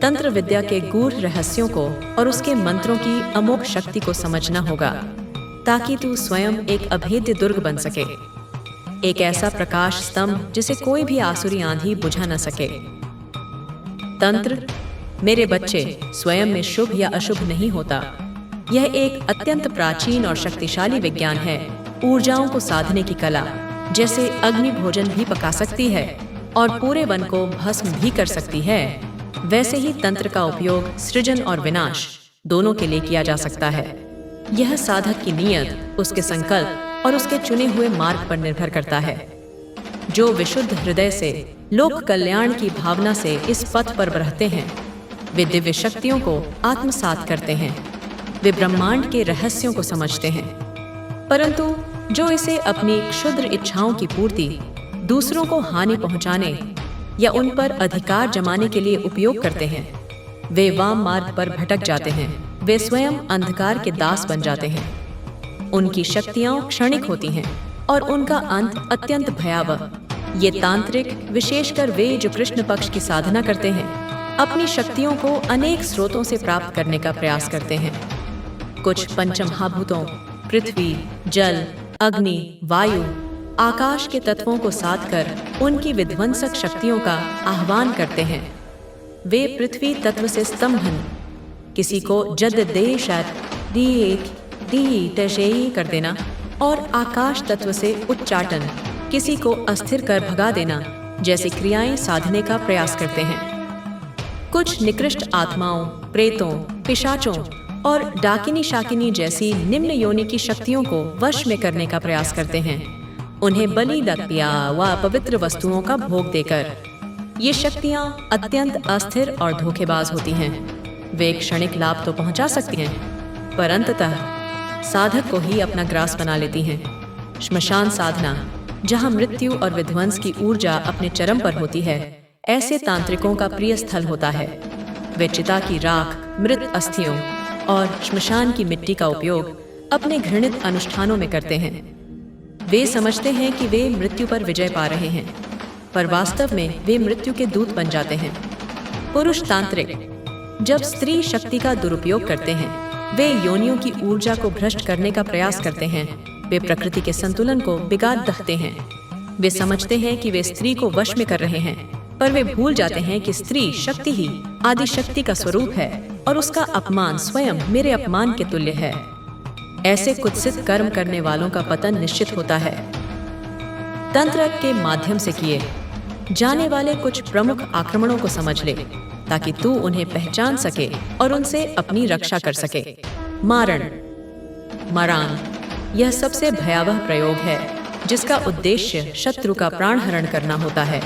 तंत्र विद्या के गूढ़ रहस्यों को और उसके मंत्रों की अमोघ शक्ति को समझना होगा, ताकि तू स्वयं एक अभेद्य दुर्ग बन सके, एक ऐसा प्रकाश स्तंभ जिसे कोई भी आसुरी आंधी बुझा न सके। तंत्र मेरे बच्चे स्वयं में शुभ या अशुभ नहीं होता। यह एक अत्यंत प्राचीन और शक्तिशाली विज्ञान है। ऊर्जाओं को साधने की कला, जैसे अग्नि भोजन भी पका सकती है और पूरे वन को भस्म भी कर सकती है, वैसे ही तंत्र का उपयोग सृजन और विनाश दोनों के लिए किया जा सकता है। यह साधक की नीयत, उसके संकल्प और उसके चुने हुए मार्ग पर निर्भर करता है। जो विशुद्ध हृदय से लोक कल्याण की भावना से इस पथ पर बढ़ते हैं, वे दिव्य शक्तियों को आत्मसात करते हैं। वे ब्रह्मांड के रहस्यों को समझते हैं। परंतु जो इसे अपनी क्षुद्र इच्छाओं की पूर्ति, दूसरों को हानि पहुंचाने या उन पर अधिकार जमाने के लिए उपयोग करते हैं, वे वाम मार्ग पर भटक जाते हैं। वे स्वयं अंधकार के दास बन जाते हैं। उनकी शक्तियां क्षणिक होती हैं और उनका अंत अत्यंत भयावह। ये तांत्रिक, विशेषकर वे जो कृष्ण पक्ष की साधना करते हैं, अपनी शक्तियों को अनेक स्रोतों से प्राप्त करने का प्रयास करते हैं। कुछ पंचमहाभूतों, पृथ्वी, जल, अग्नि, वायु, आकाश के तत्वों को साध कर उनकी विध्वंसक शक्तियों का आह्वान करते हैं। वे पृथ्वी तत्व से स्तंभन, किसी को जद देशात दी तशेई कर देना, और आकाश तत्व से उच्चाटन, किसी को अस्थिर कर भगा देना जैसी क्रियाएं साधने का प्रयास करते हैं। कुछ निकृष्ट आत्माओं, प्रेतों, पिशाचों और डाकिनी शाकिनी जैसी निम्न योनि की शक्तियों को वश में करने का प्रयास करते हैं, उन्हें बलि दत्तिया व पवित्र वस्तुओं का भोग देकर। ये शक्तियां अत्यंत अस्थिर और धोखेबाज होती हैं। वे क्षणिक लाभ तो पहुंचा सकती हैं, पर अंततः साधक को ही अपना ग्रास बना लेती हैं। श्मशान साधना, जहां मृत्यु और विध्वंस की ऊर्जा अपने चरम पर होती है, ऐसे तांत्रिकों का प्रिय स्थल होता है। वे चिता की राख, मृत अस्थियों और श्मशान की मिट्टी का उपयोग अपने घृणित अनुष्ठानों में करते हैं। वे समझते हैं कि वे मृत्यु पर विजय पा रहे हैं, पर वास्तव में वे मृत्यु के दूत बन जाते हैं। पुरुष तांत्रिक जब स्त्री शक्ति का दुरुपयोग करते हैं, वे योनियों की ऊर्जा को भ्रष्ट करने का प्रयास करते हैं। वे प्रकृति के संतुलन को बिगाड़ दहते हैं। वे समझते हैं कि वे स्त्री को वश में कर रहे हैं, पर वे भूल जाते हैं कि स्त्री शक्ति ही आदि शक्ति का स्वरूप है और उसका अपमान स्वयं मेरे अपमान के तुल्य है। ऐसे कुत्सित कर्म करने वालों का पतन निश्चित होता है। तंत्र के माध्यम से किए जाने वाले कुछ प्रमुख आक्रमणों को समझ ले, ताकि तू उन्हें पहचान सके और उनसे अपनी रक्षा कर सके। मरण, यह सबसे भयावह प्रयोग है, जिसका उद्देश्य शत्रु का प्राण हरण करना होता है।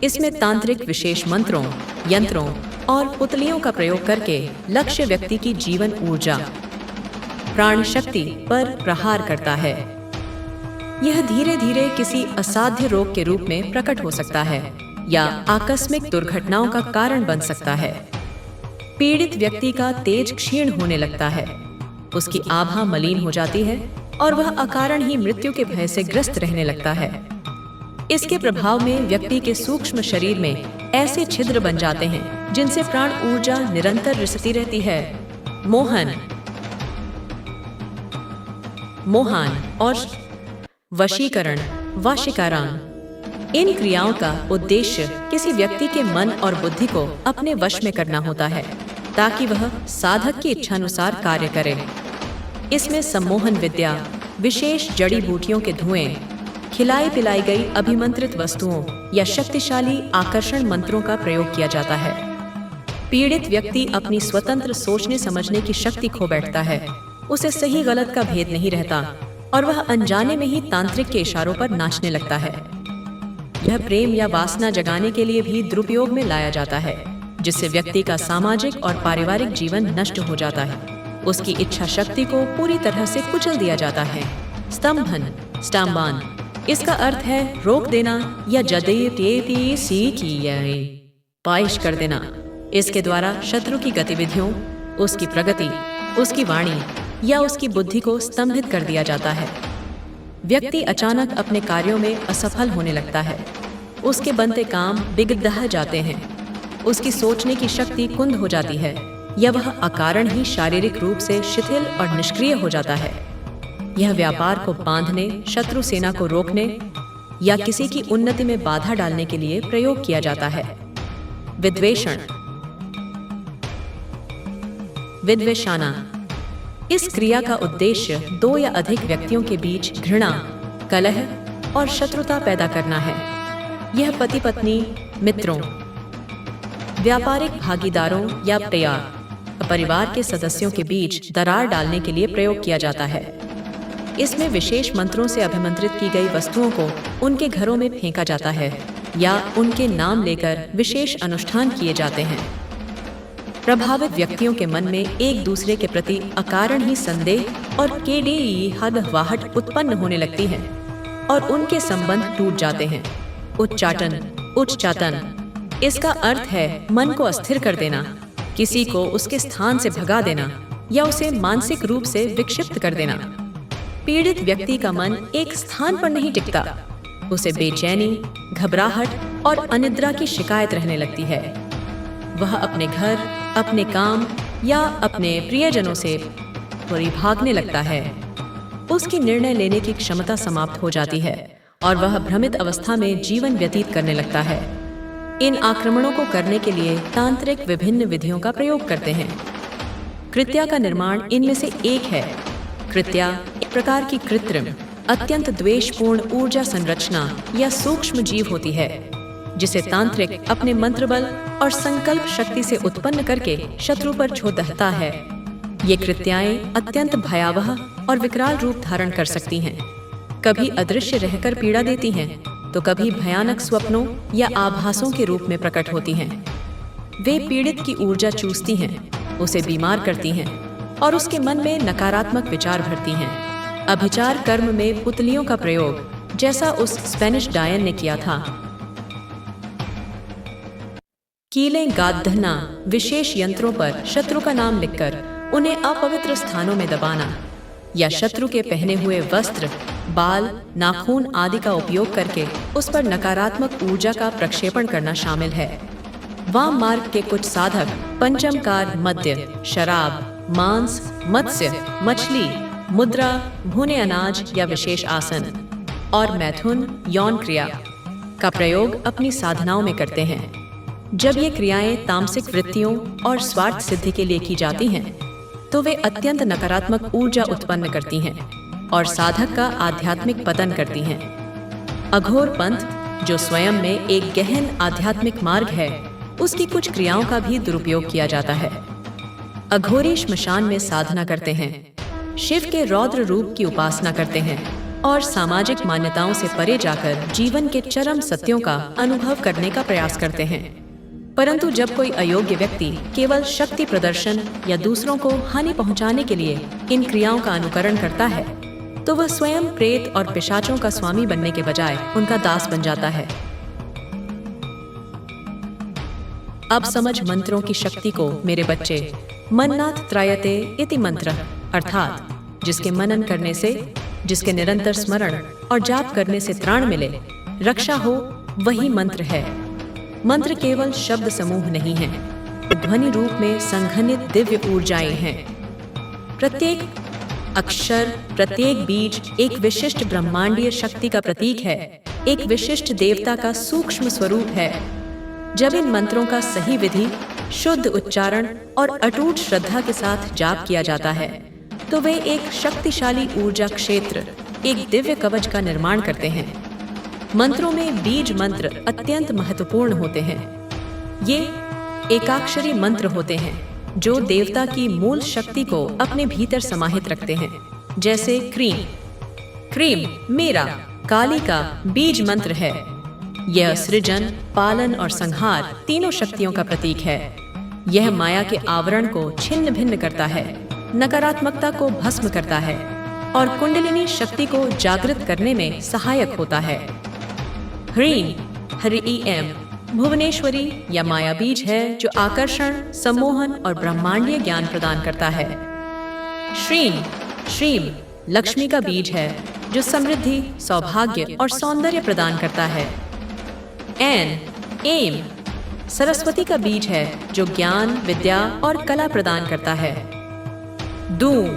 इसमें तांत्रिक विशेष मंत्रों, यंत्रों और पुतलियों का प्रयोग करके लक्ष्य व्यक्ति की जीवन ऊर्जा, प्राण शक्ति पर प्रहार करता है। यह धीरे धीरे किसी असाध्य रोग के रूप में प्रकट हो सकता है या आकस्मिक दुर्घटनाओं का कारण बन सकता है। पीड़ित व्यक्ति का तेज क्षीण होने लगता है, उसकी आभा मलिन हो जाती है और वह अकारण ही मृत्यु के भय से ग्रस्त रहने लगता है। इसके प्रभाव में व्यक्ति के सूक्ष्म शरीर में ऐसे छिद्र बन जाते हैं जिनसे प्राण ऊर्जा निरंतर रिसती रहती है। मोहन, मोहन और वशीकरण, वाशिकारांग। इन क्रियाओं का उद्देश्य किसी व्यक्ति के मन और बुद्धि को अपने वश में करना होता है ताकि वह साधक की इच्छानुसार कार्य करे। इसमें सम्मोहन विद्या, विशेष जड़ी बूटियों के धुएं, खिलाई पिलाई गई अभिमंत्रित वस्तुओं या शक्तिशाली आकर्षण मंत्रों का प्रयोग किया जाता है। पीड़ित व्यक्ति अपनी स्वतंत्र सोचने समझने की शक्ति खो बैठता है। उसे सही गलत का भेद नहीं रहता और वह अनजाने में ही तांत्रिक के इशारों पर नाचने लगता है। यह प्रेम या वासना जगाने के लिए भी दुरुपयोग में लाया जाता है, जिससे व्यक्ति का सामाजिक और पारिवारिक जीवन नष्ट हो जाता है। उसकी इच्छा शक्ति को पूरी तरह से कुचल दिया जाता है। स्तंभन, स्टाम्बान, इसका अर्थ है रोक देना या पाइश कर देना। इसके द्वारा शत्रु की गतिविधियों, उसकी प्रगति, उसकी वाणी या उसकी बुद्धि को स्तंभित कर दिया जाता है। व्यक्ति अचानक अपने कार्यों में असफल होने लगता है। उसके बनते काम बिगड़ जाते हैं। उसकी सोचने की शक्ति कुंद हो जाती है या वह अकारण ही शारीरिक रूप से शिथिल और निष्क्रिय हो जाता है। यह व्यापार को बांधने, शत्रु सेना को रोकने या किसी की उन्नति में बाधा डालने के लिए प्रयोग किया जाता है। विद्वेषण, विद्वेषाना। इस क्रिया का उद्देश्य दो या अधिक व्यक्तियों के बीच घृणा, कलह और शत्रुता पैदा करना है। यह पति पत्नी, मित्रों, व्यापारिक भागीदारों या परिवार के सदस्यों के बीच दरार डालने के लिए प्रयोग किया जाता है। इसमें विशेष मंत्रों से अभिमंत्रित की गई वस्तुओं को उनके घरों में फेंका जाता है या उनके नाम लेकर विशेष अनुष्ठान किए जाते हैं। प्रभावित व्यक्तियों के मन में एक दूसरे के प्रति अकारण ही संदेह और हदहवाहट उत्पन्न होने लगती है और उनके संबंध टूट जाते हैं। उच्चाटन, इसका अर्थ है मन को अस्थिर कर देना, किसी को उसके स्थान से भगा देना या उसे मानसिक रूप से विक्षिप्त कर देना। पीड़ित व्यक्ति का मन एक स्थान पर नहीं टिकता। उसे बेचैनी, घबराहट और अनिद्रा की शिकायत रहने लगती है। वह अपने घर, अपने काम या अपने प्रियजनों से भागने लगता है। उसकी निर्णय लेने की क्षमता समाप्त हो जाती है और वह भ्रमित अवस्था में जीवन व्यतीत करने लगता है। इन आक्रमणों को करने के लिए तांत्रिक विभिन्न विधियों का प्रयोग करते हैं। कृत्या का निर्माण इनमें से एक है। कृत्या एक प्रकार की कृत्रिम, अत्यंत द्वेषपूर्ण ऊर्जा संरचना या सूक्ष्म जीव होती है, जिसे तांत्रिक अपने मंत्र बल और संकल्प शक्ति से उत्पन्न करके शत्रु पर छोड़ता है। ये कृत्याएं अत्यंत भयावह और विकराल रूप धारण कर सकती हैं। कभी अदृश्य रहकर पीड़ा देती हैं, तो कभी भयानक स्वप्नों या आभासों के रूप में प्रकट होती हैं। वे पीड़ित की ऊर्जा चूसती हैं, उसे बीमार करती हैं और उसके मन में नकारात्मक विचार भरती हैं। अभिचार कर्म में पुतलियों का प्रयोग, जैसा उस स्पेनिश डायन ने किया था। कीलें गादना, विशेष यंत्रों पर शत्रु का नाम लिखकर उन्हें अपवित्र स्थानों में दबाना या शत्रु के पहने हुए वस्त्र, बाल, नाखून आदि का उपयोग करके उस पर नकारात्मक ऊर्जा का प्रक्षेपण करना शामिल है। वाम मार्ग के कुछ साधक पंचमकार मद्य, शराब, मांस, मत्स्य, मछली, मुद्रा, भुने अनाज या विशेष आसन और मैथुन, यौन क्रिया का प्रयोग अपनी साधनाओं में करते हैं। जब ये क्रियाएं तामसिक वृत्तियों और स्वार्थ सिद्धि के लिए की जाती हैं, तो वे अत्यंत नकारात्मक ऊर्जा उत्पन्न करती हैं और साधक का आध्यात्मिक पतन करती हैं। अघोर पंथ, जो स्वयं में एक गहन आध्यात्मिक मार्ग है, उसकी कुछ क्रियाओं का भी दुरुपयोग किया जाता है। अघोरी श्मशान में साधना करते हैं, शिव के रौद्र रूप की उपासना करते हैं और सामाजिक मान्यताओं से परे जाकर जीवन के चरम सत्यों का अनुभव करने का प्रयास करते हैं। परंतु जब कोई अयोग्य व्यक्ति केवल शक्ति प्रदर्शन या दूसरों को हानि पहुंचाने के लिए इन क्रियाओं का अनुकरण करता है, तो वह स्वयं प्रेत और पिशाचों का स्वामी बनने के बजाय उनका दास बन जाता है। अब समझ मंत्रों की शक्ति को मेरे बच्चे। मन्नाथ त्रायते इति मंत्र, अर्थात जिसके मनन करने से, जिसके निरंतर स्मरण और जाप करने से त्राण मिले, रक्षा हो, वही मंत्र है। मंत्र केवल शब्द समूह नहीं है, ध्वनि रूप में संघनित दिव्य ऊर्जाएं हैं। प्रत्येक अक्षर, प्रत्येक बीज एक विशिष्ट ब्रह्मांडीय शक्ति का प्रतीक है, एक विशिष्ट देवता का सूक्ष्म स्वरूप है। जब इन मंत्रों का सही विधि, शुद्ध उच्चारण और अटूट श्रद्धा के साथ जाप किया जाता है, तो वे एक शक्तिशाली ऊर्जा क्षेत्र, एक दिव्य कवच का निर्माण करते हैं। मंत्रों में बीज मंत्र अत्यंत महत्वपूर्ण होते हैं। ये एकाक्षरी मंत्र होते हैं जो देवता की मूल शक्ति को अपने भीतर समाहित रखते हैं। जैसे क्रीम। क्रीम मेरा, काली का बीज मंत्र है। यह सृजन, पालन और संहार तीनों शक्तियों का प्रतीक है। यह माया के आवरण को छिन्न भिन्न करता है, नकारात्मकता को भस्म करता है और कुंडलिनी शक्ति को जागृत करने में सहायक होता है। ह्रीम, ह्रीएम भुवनेश्वरी या माया बीज है जो आकर्षण, सम्मोहन और ब्रह्मांडीय ज्ञान प्रदान करता है। श्रीम, श्रीम लक्ष्मी का बीज है जो समृद्धि, सौभाग्य और सौंदर्य प्रदान करता है। एन, एम सरस्वती का बीज है जो ज्ञान, विद्या और कला प्रदान करता है। डूम,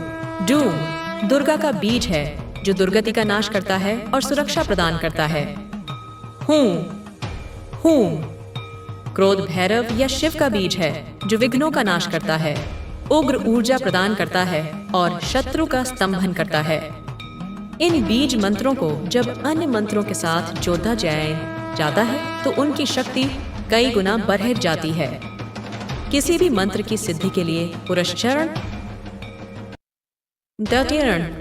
डूम दुर्गा का बीज है जो दुर्गति का नाश करता है और सुरक्षा प्रदान करता है। हूं, हूं क्रोध भैरव या शिव का बीज है जो विघ्नों का नाश करता है, उग्र ऊर्जा प्रदान करता है और शत्रु का स्तंभन करता है। इन बीज मंत्रों को जब अन्य मंत्रों के साथ जोड़ा जाता है तो उनकी शक्ति कई गुना बढ़ जाती है। किसी भी मंत्र की सिद्धि के लिए पुरस्चरण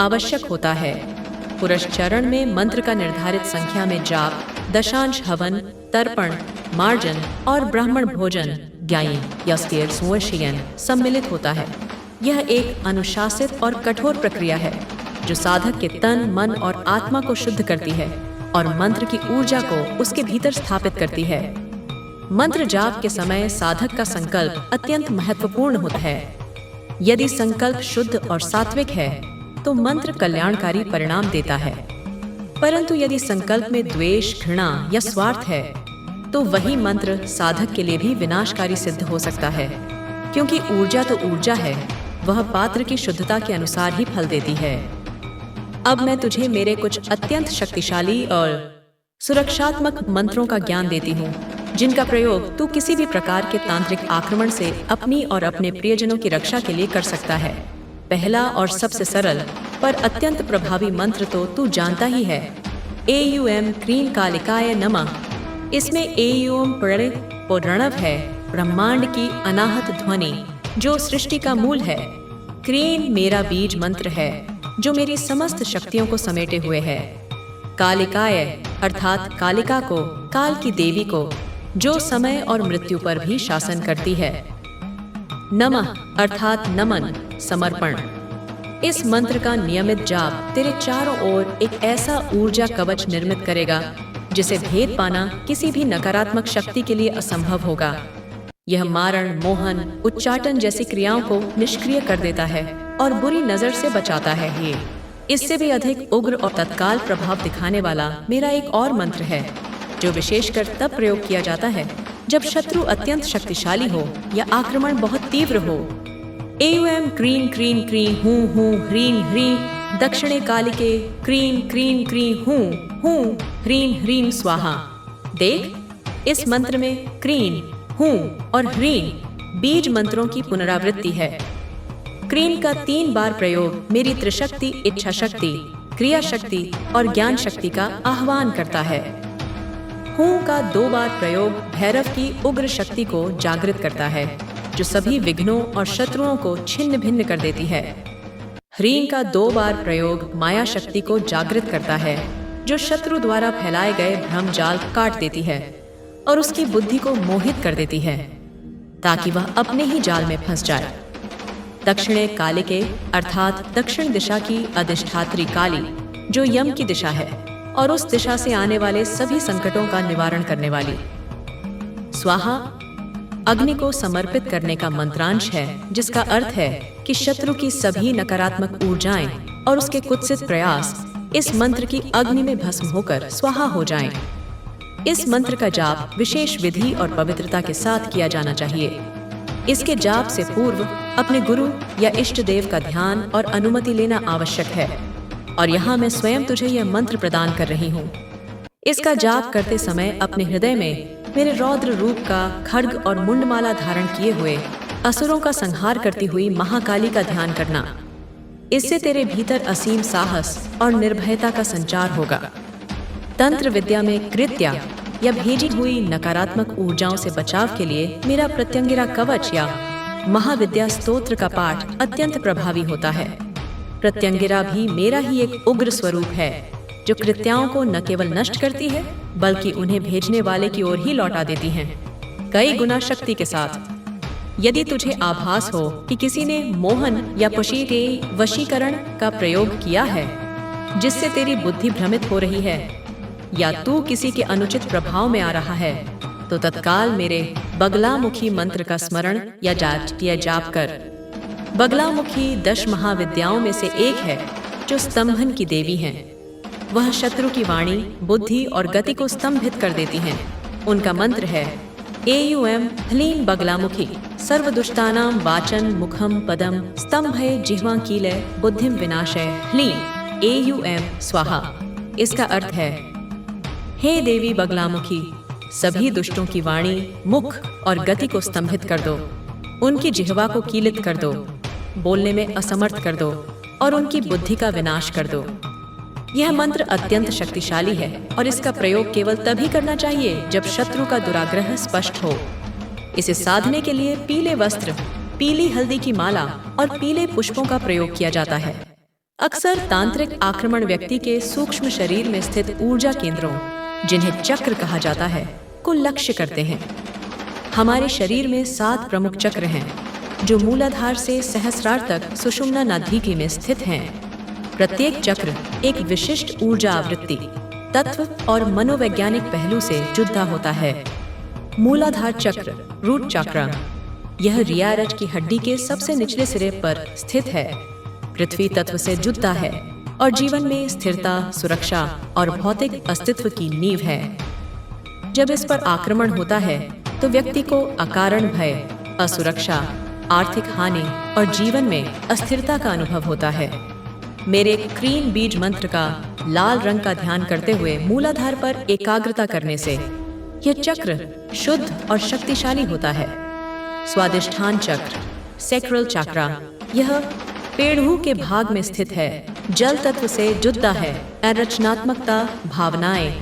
आवश्यक होता है। पुरस्चरण में मंत्र का निर्धारित संख्या में जाप, दशांश हवन, तर्पण, मार्जन और ब्राह्मण भोजन सम्मिलित होता है। यह एक अनुशासित और कठोर प्रक्रिया है जो साधक के तन, मन और आत्मा को शुद्ध करती है और मंत्र की ऊर्जा को उसके भीतर स्थापित करती है। मंत्र जाप के समय साधक का संकल्प अत्यंत महत्वपूर्ण होता है। यदि संकल्प शुद्ध और सात्विक है तो मंत्र कल्याणकारी परिणाम देता है, परंतु यदि संकल्प में द्वेष, घृणा या स्वार्थ है तो वही मंत्र साधक के लिए भी विनाशकारी सिद्ध हो सकता है, क्योंकि ऊर्जा तो ऊर्जा है, वह पात्र की शुद्धता के अनुसार ही फल देती है। अब मैं तुझे मेरे कुछ अत्यंत शक्तिशाली और सुरक्षात्मक मंत्रों का ज्ञान देती हूँ, जिनका प्रयोग तू किसी भी प्रकार के तांत्रिक आक्रमण से अपनी और अपने प्रियजनों की रक्षा के लिए कर सकता है। पहला और सबसे सरल पर अत्यंत प्रभावी मंत्र तो तू जानता ही है, एयूएम क्रीम कालिकाय नमः। इसमें एयूएम प्रणव है, ब्रह्मांड की अनाहत ध्वनि जो सृष्टि का मूल है। क्रीम मेरा बीज मंत्र है जो मेरी समस्त शक्तियों को समेटे हुए है। कालिकाय अर्थात कालिका को, काल की देवी को, जो समय और मृत्यु पर भी शासन करती है। नमः अर्थात नमन, समर्पण। इस मंत्र का नियमित जाप तेरे चारों ओर एक ऐसा ऊर्जा कवच निर्मित करेगा जिसे भेद पाना किसी भी नकारात्मक शक्ति के लिए असंभव होगा। यह मारण, मोहन, उच्चाटन जैसी क्रियाओं को निष्क्रिय कर देता है और बुरी नजर से बचाता है। ये इससे भी अधिक उग्र और तत्काल प्रभाव दिखाने वाला मेरा एक और मंत्र है जो विशेषकर तब प्रयोग किया जाता है जब शत्रु अत्यंत शक्तिशाली हो या आक्रमण बहुत तीव्र हो। एयूएम क्रीं क्रीं क्रीं हूं हूं ह्रीं ह्रीं दक्षिणे कालिके क्रीं क्रीं क्रीं हूं ह्रीं ह्रीं स्वाहा। देख, इस मंत्र में क्रीं, हूं और ह्रीं बीज मंत्रों की पुनरावृत्ति है। क्रीं का 3 बार प्रयोग मेरी त्रिशक्ति, इच्छा शक्ति, क्रिया शक्ति और ज्ञान शक्ति का आह्वान करता है। हूं का 2 बार प्रयोग भैरव की उग्र शक्ति को जागृत करता है जो सभी विघ्नों और शत्रुओं को छिन्न भिन्न कर देती है। ह्रीं का 2 बार प्रयोग माया शक्ति को जागृत करता है जो शत्रु द्वारा फैलाए गए भ्रम जाल काट देती है और उसकी बुद्धि को मोहित कर देती है ताकि वह अपने ही जाल में फंस जाए। दक्षिणे कालिके अर्थात दक्षिण दिशा की अधिष्ठात्री काली जो यम की दिशा है और उस दिशा से आने वाले सभी संकटों का निवारण करने वाली। स्वाहा अग्नि को समर्पित करने का मंत्रांश है जिसका अर्थ है कि शत्रु की सभी नकारात्मक ऊर्जाएं और उसके कुत्सित प्रयास इस मंत्र की अग्नि में भस्म होकर स्वाहा हो जाएं। इस मंत्र का जाप विशेष विधि और पवित्रता के साथ किया जाना चाहिए। इसके जाप से पूर्व अपने गुरु या इष्ट देव का ध्यान और अनुमति लेना आवश्यक है, और यहाँ मैं स्वयं तुझे यह मंत्र प्रदान कर रही हूँ। इसका जाप करते समय अपने हृदय में मेरे रौद्र रूप का खड्ग और मुंडमाला धारण किए हुए असुरों का संहार करती हुई महाकाली का ध्यान करना। इससे तेरे भीतर असीम साहस और निर्भयता का संचार होगा। तंत्र विद्या में कृत्या या भेजी हुई नकारात्मक ऊर्जाओं से बचाव के लिए मेरा प्रत्यंगिरा कवच या महाविद्या स्तोत्र का पाठ अत्यंत प्रभावी होता है। प्रत्यंगिरा भी मेरा ही एक उग्र स्वरूप है, जो कृत्याओं को न केवल नष्ट करती है बल्कि उन्हें भेजने वाले की ओर ही लौटा देती हैं, कई गुना शक्ति के साथ। यदि तुझे आभास हो कि किसी ने मोहन या पशी के वशीकरण का प्रयोग किया है, जिससे तेरी बुद्धि भ्रमित हो रही है, या तू किसी के अनुचित प्रभाव में आ रहा है, तो तत्काल मेरे बगलामुखी मंत्र का स्मरण या जाप कर। बगलामुखी 10 महाविद्याओं में से एक है, जो स्तंभन की देवी हैं। वह शत्रु की वाणी, बुद्धि और गति को स्तंभित कर देती हैं। उनका मंत्र है एयूएम ह्लीं बगलामुखी सर्वदुष्टानां वाचन मुखम पदम स्तंभय जिह्वां कीलय बुद्धिम विनाशय ह्लीं एयूएम स्वाहा। इसका अर्थ है, हे देवी बगलामुखी, सभी दुष्टों की वाणी, मुख और गति को स्तंभित कर दो, उनकी जिह्वा को कीलित कर दो, बोलने में असमर्थ कर दो और उनकी बुद्धि का विनाश कर दो। यह मंत्र अत्यंत शक्तिशाली है और इसका प्रयोग केवल तभी करना चाहिए जब शत्रु का दुराग्रह स्पष्ट हो। इसे साधने के लिए पीले वस्त्र, पीली हल्दी की माला और पीले पुष्पों का प्रयोग किया जाता है। अक्सर तांत्रिक आक्रमण व्यक्ति के सूक्ष्म शरीर में स्थित ऊर्जा केंद्रों, जिन्हें चक्र कहा जाता है, को लक्ष्य करते हैं। हमारे शरीर में 7 प्रमुख चक्र हैं, जो मूलाधार से सहस्रार तक सुषुम्ना नाभिकी में स्थित हैं। प्रत्येक चक्र एक विशिष्ट ऊर्जा आवृत्ति, तत्व और मनोवैज्ञानिक पहलू से जुड़ा होता है। मूलाधार चक्र, रूट चक्र, यह रियारज की हड्डी के सबसे निचले सिरे पर स्थित है। पृथ्वी तत्व से जुड़ा है और जीवन में स्थिरता, सुरक्षा और भौतिक अस्तित्व की नींव है। जब इस पर आक्रमण होता है तो व्यक्ति को अकारण भय, असुरक्षा, आर्थिक हानि और जीवन में अस्थिरता का अनुभव होता है। मेरे क्रीम बीज मंत्र का लाल रंग का ध्यान करते हुए मूलाधार पर एकाग्रता करने से यह चक्र शुद्ध और शक्तिशाली होता है। स्वादिष्ठान चक्र, सैक्रल चक्र, यह पेड़हू के भाग में स्थित है, जल तत्व से जुड़ा है। रचनात्मकता, भावनाएं,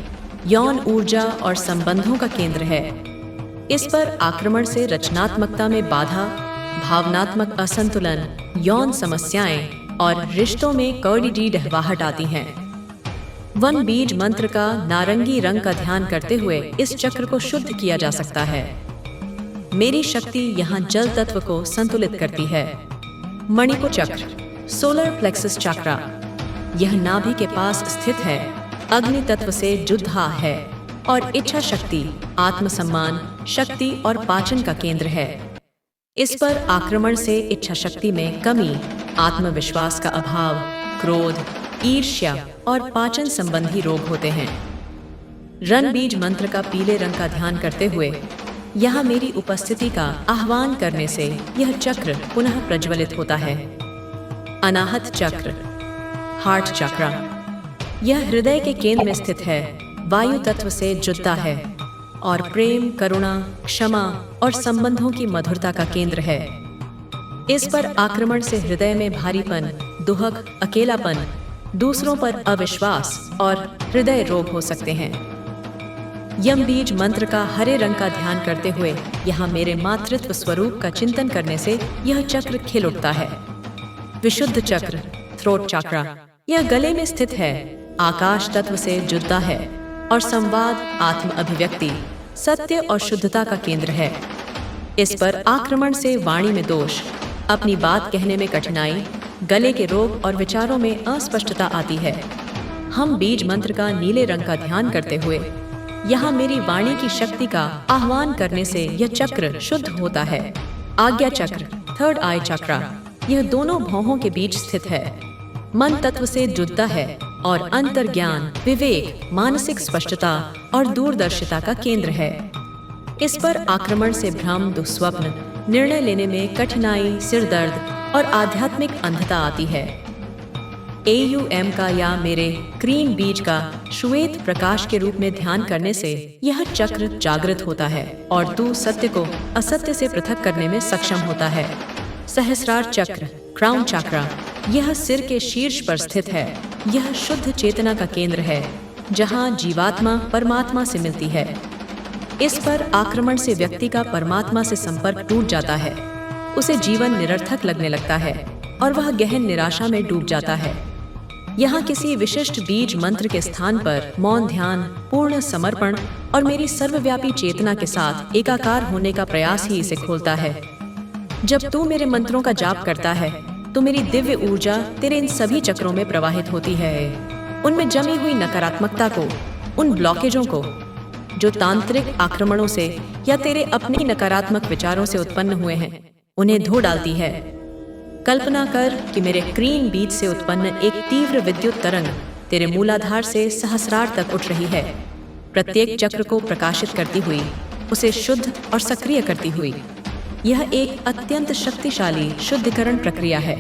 यौन ऊर्जा और संबंधों का केंद्र है। इस पर आक्रमण से रचनात्मकता में बाधा, भावनात्मक असंतुलन, यौन समस्याएं और रिश्तों में कौड़ी डहवाहट आती हैं। वन बीज मंत्र का नारंगी रंग का ध्यान करते हुए इस चक्र को शुद्ध किया जा सकता है। मेरी शक्ति यहाँ जल तत्व को संतुलित करती है। मणिपुर चक्र, सोलर प्लेक्सस चक्र, यह नाभि के पास स्थित है, अग्नि तत्व से जुड़ा है और इच्छा शक्ति, आत्मसम्मान, शक्ति और पाचन का केंद्र है। इस पर आक्रमण से इच्छा शक्ति में कमी, आत्मविश्वास का अभाव, क्रोध, ईर्ष्या और पाचन संबंधी रोग होते हैं। रन बीज मंत्र का पीले रंग का ध्यान करते हुए यहाँ मेरी उपस्थिति का आह्वान करने से यह चक्र पुनः प्रज्वलित होता है। अनाहत चक्र, हार्ट चक्र, यह हृदय के केंद्र में स्थित है, वायु तत्व से जुड़ा है और प्रेम, करुणा, क्षमा और संबंधों की मधुरता का केंद्र है। इस पर आक्रमण से हृदय में भारीपन, दुहक, अकेलापन, दूसरों पर अविश्वास और हृदय रोग हो सकते हैं। यम बीज मंत्र का हरे रंग का ध्यान करते हुए यहाँ मेरे मातृत्व स्वरूप का चिंतन करने से यह चक्र खिल उठता है। विशुद्ध चक्र, थ्रोट चक्र, यह गले में स्थित है, आकाश तत्व से जुड़ा है और संवाद, आत्म अभिव्यक्ति, सत्य और शुद्धता का केंद्र है। इस पर आक्रमण से वाणी में दोष, अपनी बात कहने में कठिनाई, गले के रोग और विचारों में अस्पष्टता आती है। हम बीज मंत्र का नीले रंग का ध्यान करते हुए यहाँ मेरी वाणी की शक्ति का आह्वान करने से यह चक्र शुद्ध होता है। आज्ञा चक्र, थर्ड आई चक्र, यह दोनों भौहों के बीच स्थित है, मन तत्व से जुड़ा है और अंतर्ज्ञान, विवेक, मानसिक स्पष्टता और दूरदर्शिता का केंद्र है। इस पर आक्रमण से भ्रम, दुस्वप्न, निर्णय लेने में कठिनाई, सिरदर्द और आध्यात्मिक अंधता आती है। AUM का या मेरे ग्रीन बीज का श्वेत प्रकाश के रूप में ध्यान करने से यह चक्र जागृत होता है और तू सत्य को असत्य से पृथक करने में सक्षम होता है। सहस्रार चक्र, क्राउन चक्रा, यह सिर के शीर्ष पर स्थित है। यह शुद्ध चेतना का केंद्र है, जहाँ जीवात्मा परमात्मा से मिलती है। इस पर आक्रमण से व्यक्ति का परमात्मा से संपर्क टूट जाता है। उसे जीवन निरर्थक लगने लगता है और वह गहन निराशा में डूब जाता है। यहाँ किसी विशिष्ट बीज मंत्र के स्थान पर मौन ध्यान, पूर्ण समर्पण और मेरी सर्वव्यापी चेतना के साथ एकाकार होने का प्रयास ही इसे खोलता है। जब तू मेरे मंत्रों का जाप करता है तो मेरी दिव्य ऊर्जा तेरे इन सभी चक्रों में प्रवाहित होती है। उनमें जमी हुई नकारात्मकता को, उन ब्लॉकेजों को जो तांत्रिक आक्रमणों से या तेरे अपने नकारात्मक विचारों से उत्पन्न हुए हैं, उन्हें धो डालती है। कल्पना कर कि मेरे ग्रीन बीज से उत्पन्न एक तीव्र विद्युत तरंग तेरे मूलाधार से सहस्रार तक उठ रही है, प्रत्येक चक्र को प्रकाशित करती हुई, उसे शुद्ध और सक्रिय करती हुई। यह एक अत्यंत शक्तिशाली शुद्धिकरण प्रक्रिया है।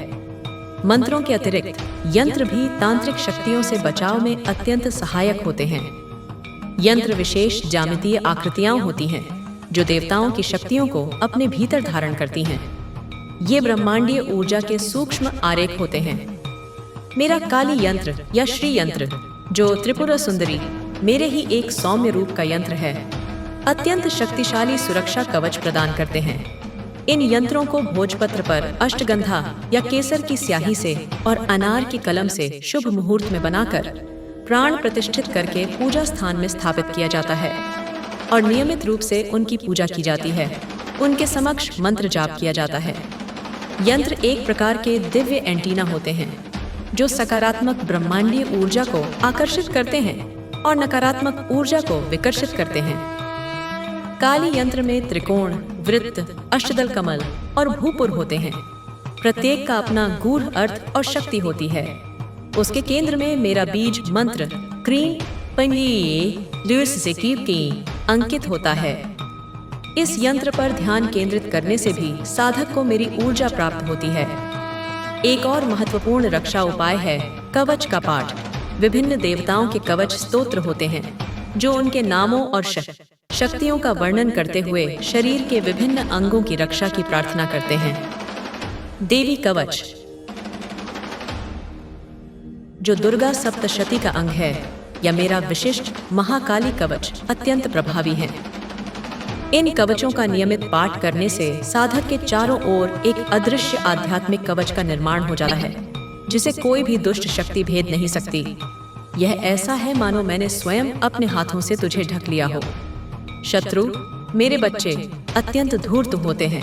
मंत्रों के अतिरिक्त यंत्र भी तांत्रिक शक्तियों से बचाव में अत्यंत सहायक होते हैं। यंत्र विशेष ज्यामितीय आकृतियां होती हैं जो देवताओं की शक्तियों को अपने भीतर धारण करती हैं। ये ब्रह्मांडीय ऊर्जा के सूक्ष्म आरेख होते हैं। मेरा काली यंत्र या श्री यंत्र, जो त्रिपुरा सुंदरी, मेरे ही एक सौम्य रूप का यंत्र है, अत्यंत शक्तिशाली सुरक्षा कवच प्रदान करते हैं। इन यंत्रों को भोजपत्र पर अष्टगंधा या केसर की स्याही से और अनार की कलम से शुभ मुहूर्त में बनाकर प्राण प्रतिष्ठित करके पूजा स्थान में स्थापित किया जाता है और नियमित रूप से उनकी पूजा की जाती है। उनके समक्ष मंत्र जाप किया जाता है। यंत्र एक प्रकार के दिव्य एंटीना होते हैं जो सकारात्मक ब्रह्मांडीय ऊर्जा को आकर्षित करते हैं और नकारात्मक ऊर्जा को विकर्षित करते हैं। काली यंत्र में त्रिकोण, वृत्त, अष्टदल कमल और भूपुर होते हैं। प्रत्येक का अपना गूढ़ अर्थ और शक्ति होती है। उसके केंद्र में मेरा बीज मंत्र क्रीम पंगी लुइस ज़ेकीव की अंकित होता है। इस यंत्र पर ध्यान केंद्रित करने से भी साधक को मेरी ऊर्जा प्राप्त होती है। एक और महत्वपूर्ण रक्षा उपाय है कवच का पाठ। विभिन्न देवताओं के कवच स्तोत्र होते हैं जो उनके नामों और शक्तियों का वर्णन करते हुए शरीर के विभिन्न अंगों की रक्षा की प्रार्थना करते हैं। देवी कवच, जो दुर्गा सप्तशती का अंग है, या मेरा विशिष्ट महाकाली कवच अत्यंत प्रभावी है। इन कवचों का नियमित पाठ करने से साधक के चारों ओर एक अदृश्य आध्यात्मिक कवच का निर्माण हो जाता है जिसे कोई भी दुष्ट शक्ति भेद नहीं सकती। यह ऐसा है मानो मैंने स्वयं अपने हाथों से तुझे ढक लिया हो। शत्रु, मेरे बच्चे अत्यंत धूर्त होते हैं।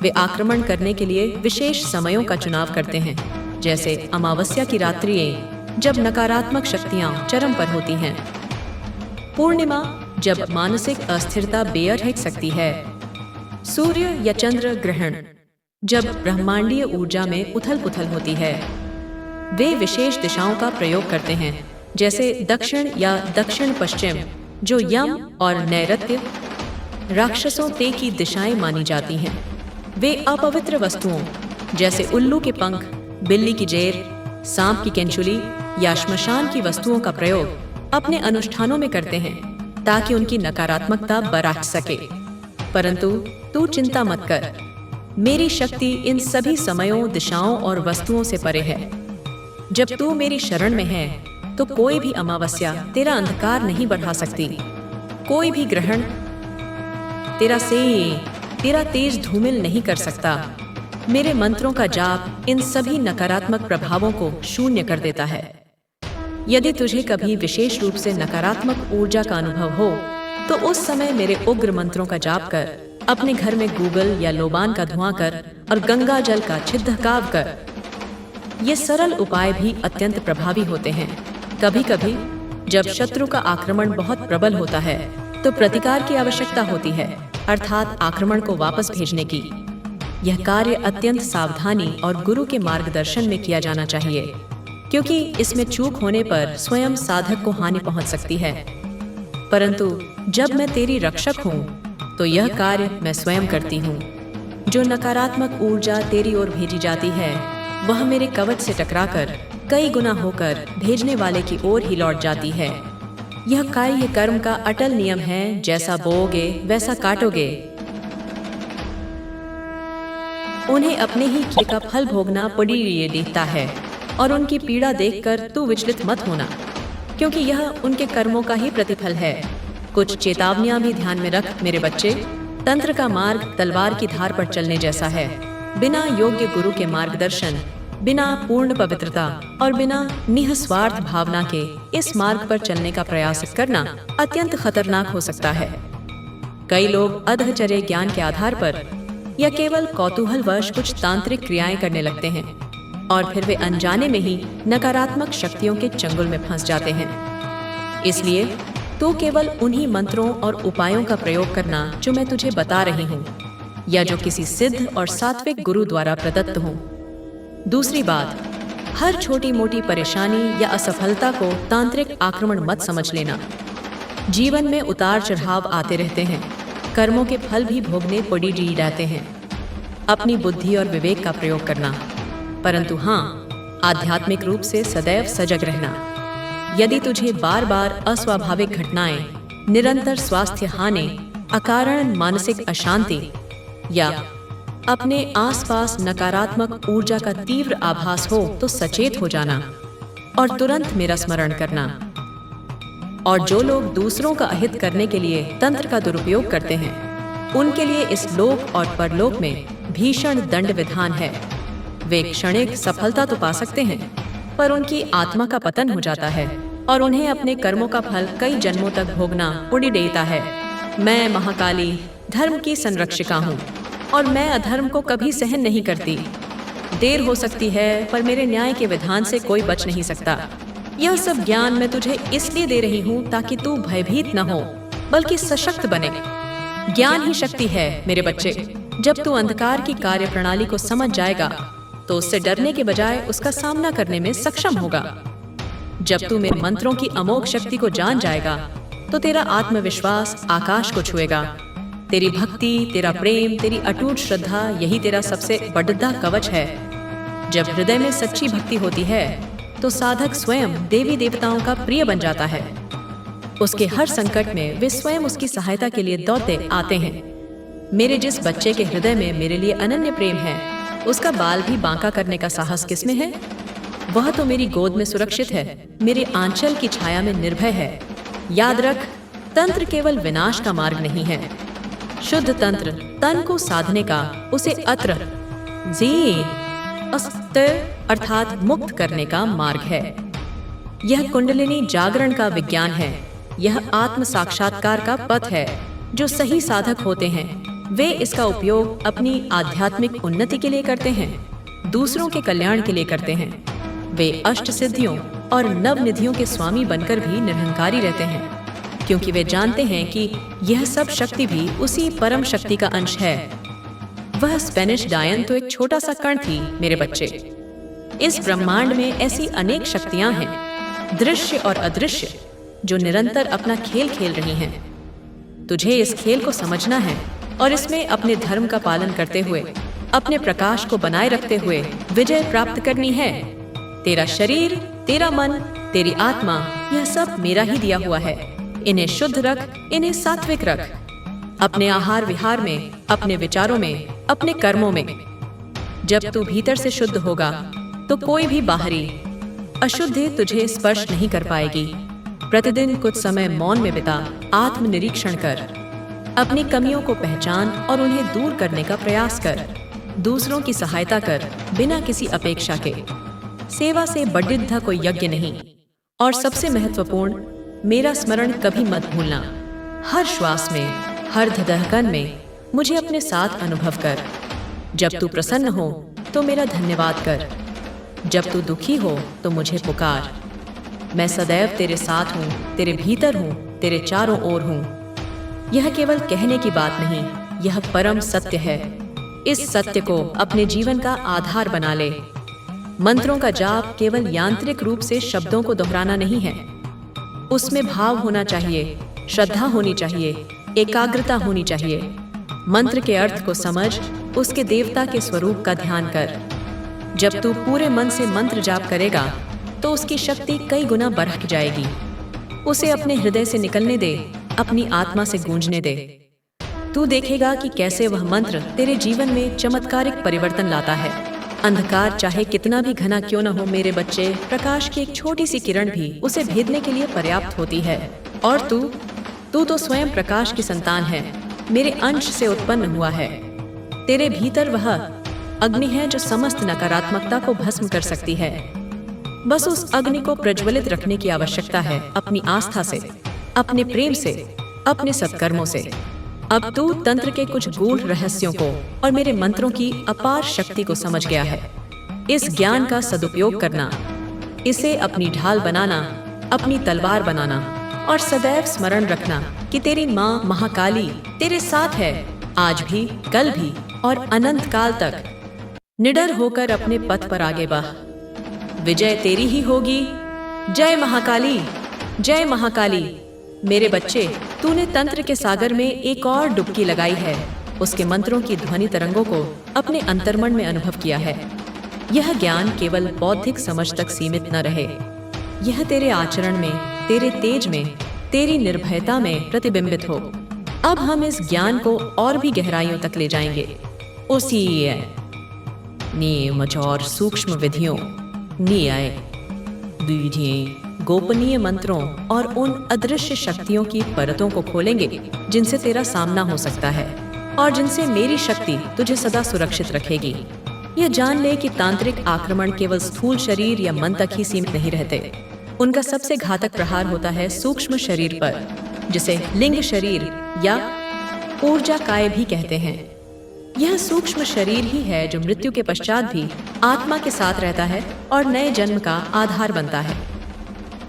वे आक्रमण करने के लिए विशेष समयों का चुनाव करते हैं, जैसे अमावस्या की रात्रियां जब नकारात्मक शक्तियां चरम पर होती हैं, पूर्णिमा जब मानसिक अस्थिरता बेअर्थ सकती है, सूर्य या चंद्र ग्रहण जब ब्रह्मांडीय ऊर्जा में उथल-पुथल होती है। वे विशेष दिशाओं का प्रयोग करते हैं, जैसे दक्षिण या दक्षिण पश्चिम, जो यम और नैऋत्य राक्षसों ते की दिशाएं मानी जाती हैं। वे अपवित्र वस्तुओं जैसे उल्लू के पंख, बिल्ली की जेर, सांप की केंचुली या श्मशान की वस्तुओं का प्रयोग अपने अनुष्ठानों में करते हैं ताकि उनकी नकारात्मकता बरत सके। परंतु तू चिंता मत कर, मेरी शक्ति इन सभी समयों, दिशाओं और वस्तुओं से परे है। जब तू मेरी शरण में है तो कोई भी अमावस्या तेरा अंधकार नहीं बढ़ा सकती, कोई भी ग्रहण तेरा तेज धूमिल नहीं कर सकता। मेरे मंत्रों का जाप इन सभी नकारात्मक प्रभावों को शून्य कर देता है। यदि तुझे कभी विशेष रूप से नकारात्मक ऊर्जा का अनुभव हो तो उस समय मेरे उग्र मंत्रों का जाप कर, अपने घर में गूगल या लोबान का धुआं कर और गंगा जल का छिद्रकाव कर। ये सरल उपाय भी अत्यंत प्रभावी होते हैं। कभी कभी जब शत्रु का आक्रमण बहुत प्रबल होता है तो प्रतिकार की आवश्यकता होती है, अर्थात आक्रमण को वापस भेजने की। यह कार्य अत्यंत सावधानी और गुरु के मार्गदर्शन में किया जाना चाहिए। क्योंकि इसमें चूक होने पर स्वयं साधक को हानि पहुंच सकती है। परंतु जब मैं तेरी रक्षक हूँ तो यह कार्य मैं स्वयं करती हूँ। जो नकारात्मक ऊर्जा तेरी ओर भेजी जाती है वह मेरे कवच से टकराकर कई गुना होकर भेजने वाले की ओर ही लौट जाती है। यह कार्य कर्म का अटल नियम है, जैसा बोओगे वैसा काटोगे। उन्हें अपने ही किए का फल भोगना पड़ी देता है और उनकी पीड़ा देखकर तू विचलित मत होना, क्योंकि यह उनके कर्मों का ही प्रतिफल है। कुछ चेतावनियां भी ध्यान में रख मेरे बच्चे। तंत्र का मार्ग तलवार की धार पर चलने जैसा है। बिना योग्य गुरु के मार्गदर्शन, बिना पूर्ण पवित्रता और बिना निःस्वार्थ भावना के इस मार्ग पर चलने का प्रयास करना अत्यंत खतरनाक हो सकता है। कई लोग अधचर्य ज्ञान के आधार पर या केवल कौतूहलवश कुछ तांत्रिक क्रियाएं करने लगते हैं और फिर वे अनजाने में ही नकारात्मक शक्तियों के चंगुल में फंस जाते हैं। इसलिए तू केवल उन्हीं मंत्रों और उपायों का प्रयोग करना जो मैं तुझे बता रही हूँ या जो किसी सिद्ध और सात्विक गुरु द्वारा प्रदत्त हों। दूसरी बात, हर छोटी मोटी परेशानी या असफलता को तांत्रिक आक्रमण मत समझ लेना। जीवन में उतार चढ़ाव आते रहते हैं, कर्मों के फल भी भोगने पड़ी रहते हैं। अपनी बुद्धि और विवेक का प्रयोग करना, परंतु हाँ, आध्यात्मिक रूप से सदैव सजग रहना। यदि तुझे बार बार अस्वाभाविक घटनाएं, निरंतर स्वास्थ्य हानि, अकारण मानसिक अशांति या अपने आसपास नकारात्मक ऊर्जा का तीव्र आभास हो तो सचेत हो जाना और तुरंत मेरा स्मरण करना। और जो लोग दूसरों का अहित करने के लिए तंत्र का दुरुपयोग करते हैं, उनके लिए इस लोक और परलोक में भीषण दंड विधान है। वे क्षणिक सफलता तो पा सकते हैं, पर उनकी आत्मा का पतन हो जाता है और उन्हें अपने कर्मों का फल कई जन्मों तक भोगना पड़ी देता है। मैं महाकाली धर्म की संरक्षिका हूँ और मैं अधर्म को कभी सहन नहीं करती। देर हो सकती है, पर मेरे न्याय के विधान से कोई बच नहीं सकता। यह सब ज्ञान मैं तुझे इसलिए दे रही हूँ ताकि तू भयभीत न हो, बल्कि सशक्त बने। ज्ञान ही शक्ति है मेरे बच्चे। जब तू अंधकार की कार्य प्रणाली को समझ जाएगा तो उससे डरने के बजाय उसका सामना करने में सक्षम होगा। जब तू मेरे मंत्रों की अमोघ शक्ति को जान जाएगा तो तेरा आत्मविश्वास आकाश को छुएगा। तेरी भक्ति, तेरा प्रेम, तेरी अटूट श्रद्धा, यही तेरा सबसे बड़ा कवच है। जब हृदय में सच्ची भक्ति होती है तो साधक स्वयं देवी देवताओं का प्रिय बन जाता है। उसके हर संकट में वे स्वयं उसकी सहायता के लिए दौड़ते आते हैं। मेरे जिस बच्चे के हृदय में मेरे लिए अनन्य प्रेम है, उसका बाल भी बांका करने का साहस किसमें है? वह तो मेरी गोद में सुरक्षित है, मेरे आंचल की छाया में निर्भय है। याद रख, तंत्र केवल विनाश का मार्ग नहीं है। शुद्ध तंत्र तन को साधने का, उसे अत्र अस्त अर्थात मुक्त करने का मार्ग है। यह कुंडलिनी जागरण का विज्ञान है। यह आत्म साक्षात्कार का पथ है। जो सही साधक होते हैं वे इसका उपयोग अपनी आध्यात्मिक उन्नति के लिए करते हैं, दूसरों के कल्याण के लिए करते हैं। वे अष्ट सिद्धियों और नव निधियों के स्वामी बनकर भी निरहंकारी रहते हैं, क्योंकि वे जानते हैं कि यह सब शक्ति भी उसी परम शक्ति का अंश है। वह स्पेनिश डायन तो एक छोटा सा कण थी मेरे बच्चे। इस ब्रह्मांड में ऐसी अनेक शक्तियां हैं, दृश्य और अदृश्य, जो निरंतर अपना खेल खेल रही हैं। तुझे इस खेल को समझना है और इसमें अपने धर्म का पालन करते हुए, अपने प्रकाश को बनाए रखते हुए विजय प्राप्त करनी है। तेरा शरीर, तेरा मन, तेरी आत्मा, यह सब मेरा ही दिया हुआ है। इन्हें शुद्ध रख, इन्हें सात्विक रख। अपने आहार विहार में, अपने विचारों में, अपने कर्मों में। जब तू भीतर से शुद्ध होगा तो कोई भी बाहरी अशुद्धि तुझे स्पर्श नहीं कर पाएगी। प्रतिदिन कुछ समय मौन में बिता, आत्मनिरीक्षण कर, अपनी कमियों को पहचान और उन्हें दूर करने का प्रयास कर। दूसरों की सहायता कर बिना किसी अपेक्षा के। सेवा से बढ़िद्धा कोई यज्ञ नहीं। और सबसे महत्वपूर्ण, मेरा स्मरण कभी मत भूलना। हर श्वास में, हर धड़कन में मुझे अपने साथ अनुभव कर। जब तू प्रसन्न हो तो मेरा धन्यवाद कर। जब तू दुखी हो तो मुझे पुकार। मैं सदैव तेरे साथ हूँ, तेरे भीतर हूँ, तेरे चारों ओर हूँ। यह केवल कहने की बात नहीं, यह परम सत्य है। इस सत्य को अपने जीवन का आधार बना ले। मंत्रों का जाप केवल यांत्रिक रूप से शब्दों को दोहराना नहीं है। उसमें भाव होना चाहिए, श्रद्धा होनी चाहिए, एकाग्रता होनी चाहिए। मंत्र के अर्थ को समझ, उसके देवता के स्वरूप का ध्यान कर। जब तू पूरे मन से मंत्र जाप करेगा तो उसकी शक्ति कई गुना बढ़ जाएगी। उसे अपने हृदय से निकलने दे, अपनी आत्मा से गूंजने दे। तू देखेगा कि कैसे वह मंत्र तेरे जीवन में चमत्कारिक परिवर्तन लाता है। अंधकार चाहे कितना भी घना क्यों न हो मेरे बच्चे, प्रकाश की एक छोटी सी किरण भी उसे भेदने के लिए पर्याप्त होती है। और तू तो स्वयं प्रकाश की संतान है, मेरे अंश से उत्पन्न हुआ है। तेरे भीतर वह अग्नि है जो समस्त नकारात्मकता को भस्म कर सकती है। बस उस अग्नि को प्रज्वलित रखने की आवश्यकता है, अपनी आस्था से, अपने प्रेम से, अपने सत्कर्मों से। अब तू तंत्र के कुछ गूढ़ रहस्यों को और मेरे मंत्रों की अपार शक्ति को समझ गया है। इस ज्ञान का सदुपयोग करना, इसे अपनी ढाल बनाना, अपनी तलवार बनाना और सदैव स्मरण रखना कि तेरी माँ महाकाली तेरे साथ है, आज भी, कल भी और अनंत काल तक। निडर होकर अपने पथ पर आगे बढ़, विजय तेरी ही होगी। जय महाकाली, जय महाकाली। मेरे बच्चे, तूने तंत्र के सागर में एक और डुबकी लगाई है, उसके मंत्रों की ध्वनि तरंगों को अपने अंतर्मन में अनुभव किया है। यह ज्ञान केवल बौद्धिक समझ तक सीमित न रहे, यह तेरे आचरण में, तेरे तेज में, तेरी निर्भयता में प्रतिबिंबित हो। अब हम इस ज्ञान को और भी गहराइयों तक ले जाएंगे। उसी नियम और सूक्ष्म विधियों, न्याय, विधियां, गोपनीय मंत्रों और उन अदृश्य शक्तियों की परतों को खोलेंगे जिनसे तेरा सामना हो सकता है और जिनसे मेरी शक्ति तुझे सदा सुरक्षित रखेगी। यह जान ले कि तांत्रिक आक्रमण केवल स्थूल शरीर या मन तक ही सीमित नहीं रहते। उनका सबसे घातक प्रहार होता है सूक्ष्म शरीर पर, जिसे लिंग शरीर या ऊर्जा काय भी कहते हैं। यह सूक्ष्म शरीर ही है जो मृत्यु के पश्चात भी आत्मा के साथ रहता है और नए जन्म का आधार बनता है।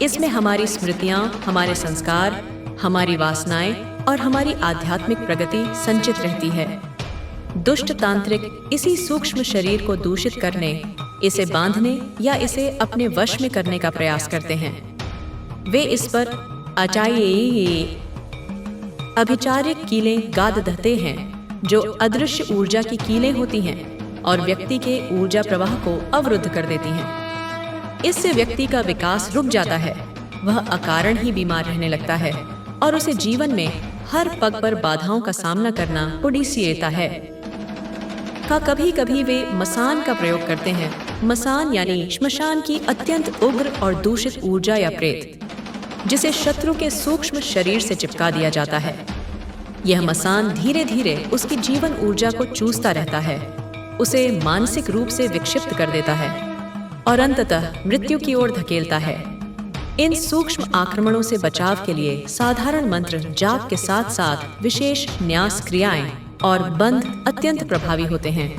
इसमें हमारी स्मृतियां, हमारे संस्कार, हमारी वासनाएं और हमारी आध्यात्मिक प्रगति संचित रहती है। दुष्ट तांत्रिक इसी सूक्ष्म शरीर को दूषित करने, इसे बांधने या इसे अपने वश में करने का प्रयास करते हैं। वे इस पर अभिचारिक कीलें गाद दहते हैं, जो अदृश्य ऊर्जा की कीलें होती हैं और व्यक्ति के ऊर्जा प्रवाह को अवरुद्ध कर देती हैं। इससे व्यक्ति का विकास रुक जाता है, वह अकारण ही बीमार रहने लगता है और उसे जीवन में हर पग पर बाधाओं का सामना करना पड़ता है। कभी कभी वे मसान का प्रयोग करते हैं। मसान यानी श्मशान की अत्यंत उग्र और दूषित ऊर्जा या प्रेत, जिसे शत्रु के सूक्ष्म शरीर से चिपका दिया जाता है। यह मसान धीरे धीरे उसकी जीवन ऊर्जा को चूसता रहता है, उसे मानसिक रूप से विक्षिप्त कर देता है और अंततः मृत्यु की ओर धकेलता है। इन सूक्ष्म आक्रमणों से बचाव के लिए साधारण मंत्र जाप के साथ साथ विशेष न्यास क्रियाएं और बंध अत्यंत प्रभावी होते हैं।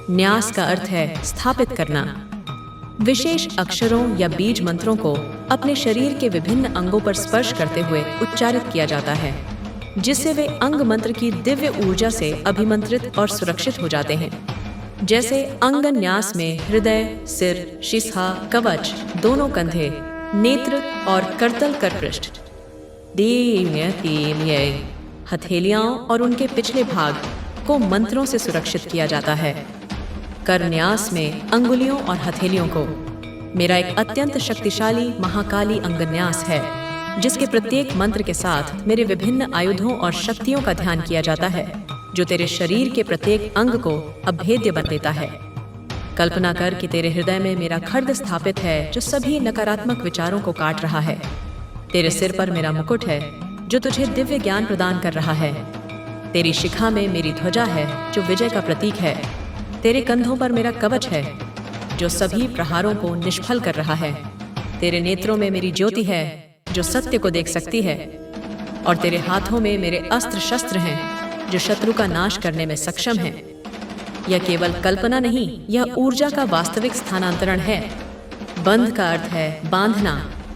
न्यास का अर्थ है स्थापित करना। विशेष अक्षरों या बीज मंत्रों को अपने शरीर के विभिन्न अंगों पर स्पर्श करते हुए उच्चारित किया जाता है, जिससे वे अंग मंत्र की दिव्य ऊर्जा से अभिमंत्रित और सुरक्षित हो जाते हैं। जैसे अंगन्यास में हृदय, सिर, शिस्हा, कवच, दोनों कंधे, नेत्र और करतल करपृष्ठ, हथेलियां और उनके पिछले भाग को मंत्रों से सुरक्षित किया जाता है। करन्यास में अंगुलियों और हथेलियों को मेरा एक अत्यंत शक्तिशाली महाकाली अंगन्यास है, जिसके प्रत्येक मंत्र के साथ मेरे विभिन्न आयुधों और शक्तियों का ध्यान किया जाता है, जो तेरे शरीर के प्रत्येक अंग को अभेद्य बना देता है। कल्पना कर कि तेरे हृदय में मेरा खड्ग स्थापित है, जो सभी नकारात्मक विचारों को काट रहा है। तेरे सिर पर मेरा मुकुट है, जो तुझे दिव्य ज्ञान प्रदान कर रहा है। तेरी शिखा में मेरी ध्वजा है, जो विजय का प्रतीक है। तेरे कंधों पर मेरा कवच है, जो सभी प्रहारों को निष्फल कर रहा है। तेरे नेत्रों में मेरी ज्योति है, जो सत्य को देख सकती है। और तेरे हाथों में मेरे अस्त्र शस्त्र हैं, जो शत्रु का नाश करने में सक्षम हैं। यह केवल कल्पना नहीं, यह ऊर्जा का वास्तविक स्थानांतरण है। बंध का अर्थ है बांधना।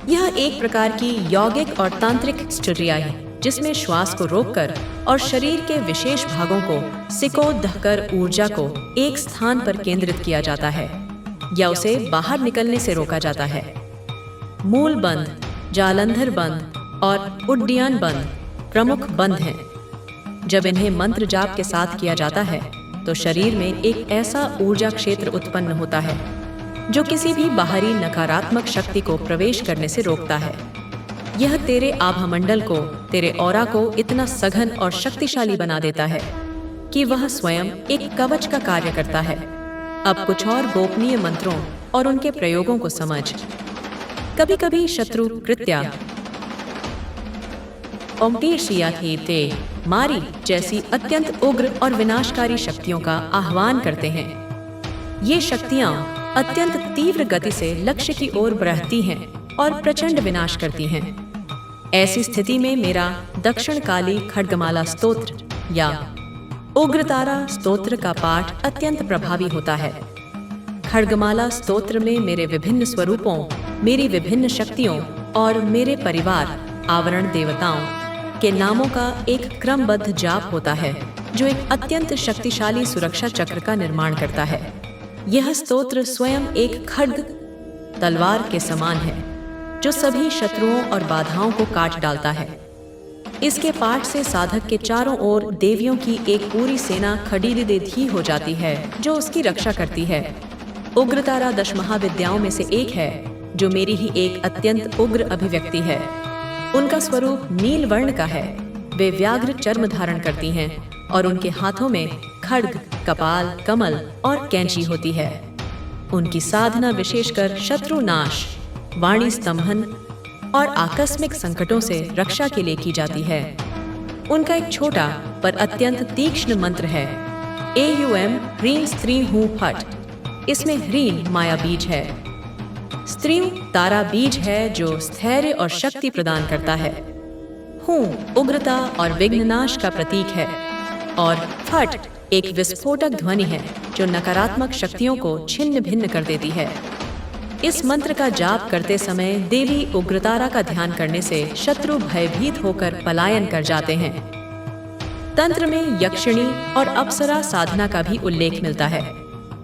यह एक प्रकार की यौगिक और तांत्रिक चर्या है, जिसमें श्वास को रोककर और शरीर के विशेष भागों को सिकोड़ दहकर ऊर्जा को एक स्थान पर केंद्रित किया जाता है। या उसे बाहर निकलने से रोका जाता है। मूल बंध, जालंधर बंध और उड्डयन बंध प्रमुख बंध हैं। जब इन्हें मंत्र जाप के साथ किया जाता है तो शरीर में एक ऐसा ऊर्जा क्षेत्र उत्पन्न होता है जो किसी भी बाहरी नकारात्मक शक्ति को प्रवेश करने से रोकता है। यह तेरे आभामंडल को, तेरे ऑरा को इतना सघन और शक्तिशाली बना देता है कि वह स्वयं एक कवच का कार्य करता है। अब कुछ और गोपनीय मंत्रों और उनके प्रयोगों को समझ। कभी कभी शत्रु कृत्या, ओमटेशिया ते मारी जैसी अत्यंत उग्र और विनाशकारी शक्तियों का आह्वान करते हैं। ये शक्तियां अत्यंत तीव्र गति से लक्ष्य की ओर बढ़ती हैं और प्रचंड विनाश करती हैं। ऐसी स्थिति में मेरा दक्षिण काली खड्गमाला स्तोत्र या उग्रतारा स्तोत्र का पाठ अत्यंत प्रभावी होता है। खड्गमाला स्तोत्र में मेरे विभिन्न स्वरूपों, मेरी विभिन्न शक्तियों और मेरे परिवार आवरण देवताओं के नामों का एक क्रमबद्ध जाप होता है जो एक अत्यंत शक्तिशाली सुरक्षा चक्र का निर्माण करता है। यह स्तोत्र स्वयं एक खड्ग तलवार के समान है जो सभी शत्रुओं और बाधाओं को काट डालता है। इसके पाठ से साधक के चारों ओर देवियों की एक पूरी सेना खड़ी हो जाती है जो उसकी रक्षा करती है। उग्रतारा 10 महाविद्याओं में से एक है जो मेरी ही एक अत्यंत उग्र अभिव्यक्ति है। उनका स्वरूप नील वर्ण का है। वे व्याघ्र चर्म धारण करती हैं और उनके हाथों में खड्ग, कपाल, कमल और कैंची होती है। उनकी साधना विशेषकर शत्रु नाश, वाणी स्तंभन और आकस्मिक संकटों से रक्षा के लिए की जाती है। उनका एक छोटा पर अत्यंत तीक्ष्ण मंत्र है, एयुएम ह्रीं स्त्रीं हूं फट। इसमें ह्रीं माया बीज है, स्त्रीं तारा बीज है जो स्थैर्य और शक्ति प्रदान करता है, हूं उग्रता और विघ्ननाश का प्रतीक है और फट एक विस्फोटक ध्वनि है जो नकारात्मक शक्तियों को छिन्न भिन्न कर देती है। इस मंत्र का जाप करते समय देवी उग्रतारा का ध्यान करने से शत्रु भयभीत होकर पलायन कर जाते हैं। तंत्र में यक्षिणी और अप्सरा साधना का भी उल्लेख मिलता है।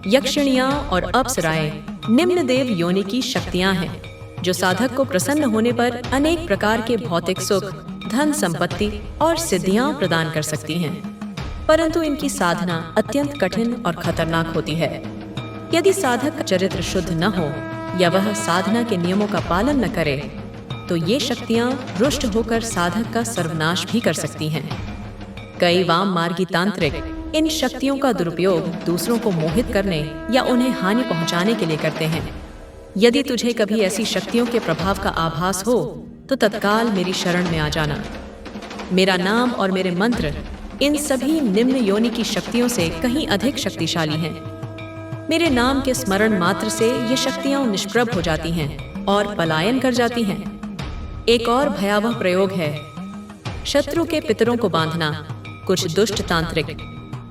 यक्षिणियां और अप्सराएं निम्न देव योनि की शक्तियां हैं जो साधक को प्रसन्न होने पर अनेक प्रकार के भौतिक सुख, धन संपत्ति और सिद्धियां प्रदान कर सकती हैं, परंतु इनकी साधना अत्यंत कठिन और खतरनाक होती है। यदि साधक का चरित्र शुद्ध न हो या वह साधना के नियमों का पालन न करे तो ये शक्तियां रुष्ट होकर साधक का सर्वनाश भी कर सकती हैं। कई वाम मार्गी तांत्रिक इन शक्तियों का दुरुपयोग दूसरों को मोहित करने या उन्हें हानि पहुंचाने के लिए करते हैं। यदि तुझे कभी ऐसी शक्तियों के प्रभाव का आभास हो तो तत्काल मेरी शरण में आ जाना। मेरा नाम और मेरे मंत्र इन सभी निम्न योनि की शक्तियों से कहीं अधिक शक्तिशाली हैं। मेरे नाम के स्मरण मात्र से ये शक्तियां निष्प्रभ हो जाती हैं और पलायन कर जाती हैं। एक और भयावह प्रयोग है शत्रु के पितरों को बांधना। कुछ दुष्ट तांत्रिक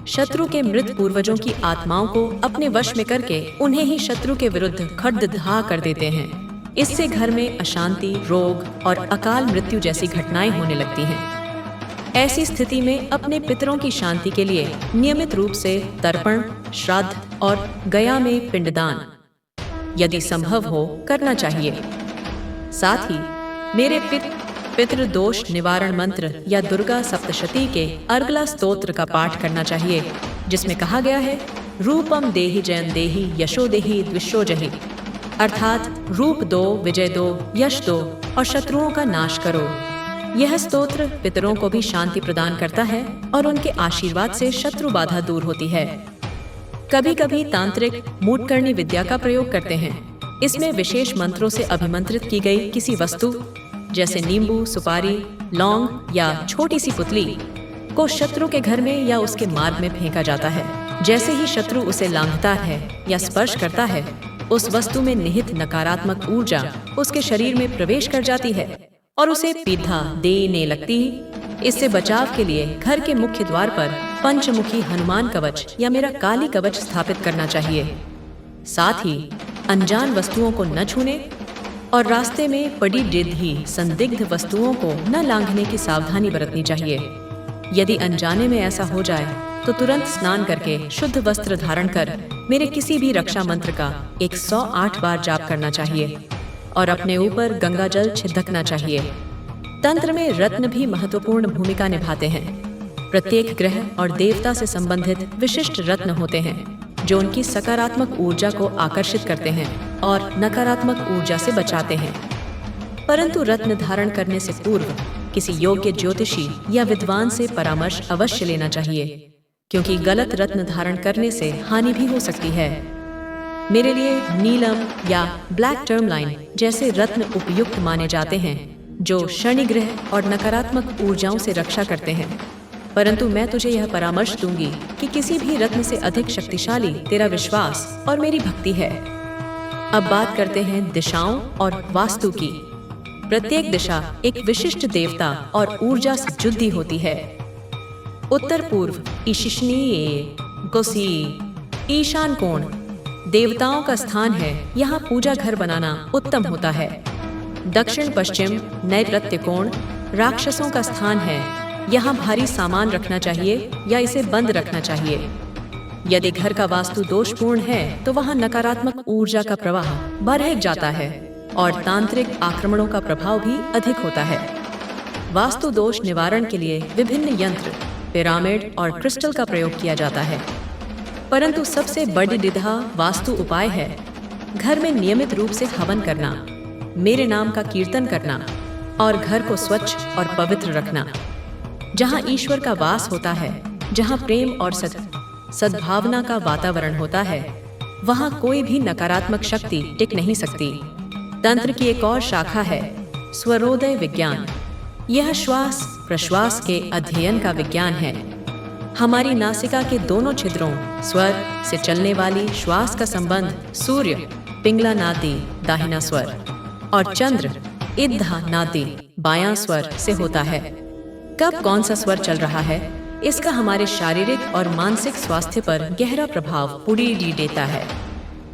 शत्रु के मृत पूर्वजों की आत्माओं को अपने वश में करके उन्हें ही शत्रु के विरुद्ध खड्डधा कर देते हैं। इससे घर में अशांति, रोग और अकाल मृत्यु जैसी घटनाएं होने लगती हैं। ऐसी स्थिति में अपने पितरों की शांति के लिए नियमित रूप से तर्पण, श्राद्ध और गया में पिंडदान यदि संभव हो करना चाहिए। साथ ही मेरे पितृदोष निवारण मंत्र या दुर्गा सप्तशती के अर्गला स्तोत्र का पाठ करना चाहिए, जिसमें कहा गया है रूपम देहि जयं देहि यशो देहि द्विषो जहि, अर्थात रूप दो, विजय दो, यश दो और शत्रुओं का नाश करो। यह स्तोत्र पितरों को भी शांति प्रदान करता है और उनके आशीर्वाद से शत्रु बाधा दूर होती है। कभी कभी तांत्रिक मूटकर्णी विद्या का प्रयोग करते हैं। इसमें विशेष मंत्रों से अभिमंत्रित की गई किसी वस्तु जैसे नींबू, सुपारी, लौंग या छोटी सी पुतली को शत्रु के घर में या उसके मार्ग में फेंका जाता है। जैसे ही शत्रु उसे लांघता है या स्पर्श करता है, उस वस्तु में निहित नकारात्मक ऊर्जा उसके शरीर में प्रवेश कर जाती है और उसे पीड़ा देने लगती। इससे बचाव के लिए घर के मुख्य द्वार पर पंचमुखी हनुमान कवच या मेरा काली कवच स्थापित करना चाहिए। साथ ही अनजान वस्तुओं को न छूने और रास्ते में पड़ी रिद्धि संदिग्ध वस्तुओं को न लांघने की सावधानी बरतनी चाहिए। यदि अनजाने में ऐसा हो जाए तो तुरंत स्नान करके शुद्ध वस्त्र धारण कर मेरे किसी भी रक्षा मंत्र का 108 बार जाप करना चाहिए और अपने ऊपर गंगा जल छिड़कना चाहिए। तंत्र में रत्न भी महत्वपूर्ण भूमिका निभाते हैं। प्रत्येक ग्रह और देवता से संबंधित विशिष्ट रत्न होते हैं जो उनकी सकारात्मक ऊर्जा को आकर्षित करते हैं और नकारात्मक ऊर्जा से बचाते हैं। परंतु रत्न धारण करने से पूर्व किसी योग्य ज्योतिषी या विद्वान से परामर्श अवश्य लेना चाहिए, क्योंकि गलत रत्न धारण करने से हानि भी हो सकती है। मेरे लिए नीलम या ब्लैक टर्मलाइन जैसे रत्न उपयुक्त माने जाते हैं, जो शनिग्रह और नकारात्मक ऊर्जाओं से रक्षा करते हैं। परंतु मैं तुझे यह परामर्श दूंगी कि किसी भी रत्न से अधिक शक्तिशाली तेरा विश्वास और मेरी भक्ति है। अब बात करते हैं दिशाओं और वास्तु की। प्रत्येक दिशा एक विशिष्ट देवता और ऊर्जा से जुड़ी होती है। उत्तर पूर्व ईशिश्नीय कोसी ईशान कोण देवताओं का स्थान है, यहाँ पूजा घर बनाना उत्तम होता है। दक्षिण पश्चिम नैऋत्य कोण राक्षसों का स्थान है, यहाँ भारी सामान रखना चाहिए या इसे बंद रखना चाहिए। यदि घर का वास्तु दोषपूर्ण है तो वहाँ नकारात्मक ऊर्जा का प्रवाह बढ़ जाता है और तांत्रिक आक्रमणों का प्रभाव भी अधिक होता है। वास्तु दोष निवारण के लिए विभिन्न यंत्र, पिरामिड और क्रिस्टल का प्रयोग किया जाता है, परंतु सबसे बड़ी विधा वास्तु उपाय है घर में नियमित रूप से हवन करना, मेरे नाम का कीर्तन करना और घर को स्वच्छ और पवित्र रखना। जहाँ ईश्वर का वास होता है, जहाँ प्रेम और सद्भावना का वातावरण होता है, वहाँ कोई भी नकारात्मक शक्ति टिक नहीं सकती। तंत्र की एक और शाखा है स्वरोदय विज्ञान। यह श्वास प्रश्वास के अध्ययन का विज्ञान है। हमारी नासिका के दोनों छिद्रों स्वर से चलने वाली श्वास का संबंध सूर्य पिंगला नादी दाहिना स्वर और चंद्र इद्धा नादी बायां स्वर से होता है। कब कौन सा स्वर चल रहा है, इसका हमारे शारीरिक और मानसिक स्वास्थ्य पर गहरा प्रभाव पूरी देता है।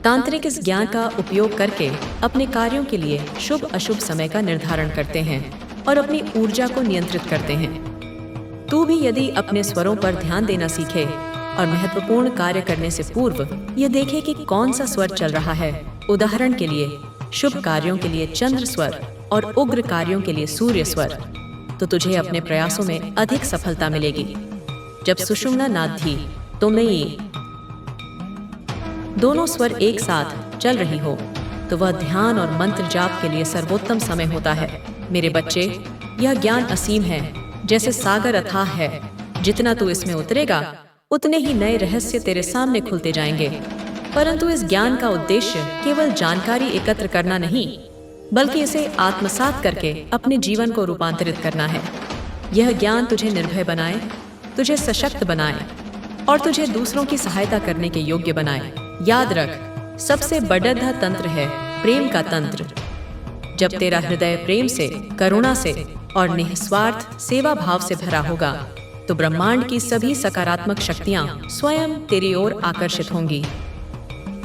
तांत्रिक इस ज्ञान का उपयोग करके अपने कार्यों के लिए शुभ अशुभ समय का निर्धारण करते हैं और अपनी ऊर्जा को नियंत्रित करते हैं। तू भी यदि अपने स्वरों पर ध्यान देना सीखे और महत्वपूर्ण कार्य करने से पूर्व यह देखे कि कौन सा स्वर चल रहा है, उदाहरण के लिए शुभ कार्यों के लिए चंद्र स्वर और उग्र कार्यों के लिए सूर्य स्वर, तो तुझे अपने प्रयासों में अधिक सफलता मिलेगी। जब सुषुम्ना नादी तो में ये दोनों स्वर एक साथ चल रही हो तो वह ध्यान और मंत्र जाप के लिए सर्वोत्तम समय होता है। मेरे बच्चे, यह ज्ञान असीम है, जैसे सागर अथाह है। जितना तू इसमें उतरेगा उतने ही नए रहस्य तेरे सामने खुलते जाएंगे। परंतु इस ज्ञान का उद्देश्य केवल जानकारी एकत्र करना नहीं, बल्कि इसे आत्मसात करके अपने जीवन को रूपांतरित करना है। यह ज्ञान तुझे निर्भय बनाए, तुझे सशक्त बनाए और तुझे दूसरों की सहायता करने के योग्य बनाए। याद रख, सबसे बड़ा तंत्र है प्रेम का तंत्र। जब तेरा हृदय प्रेम से, करुणा से और निस्वार्थ सेवा भाव से भरा होगा तो ब्रह्मांड की सभी सकारात्मक शक्तियां स्वयं तेरी ओर आकर्षित होंगी।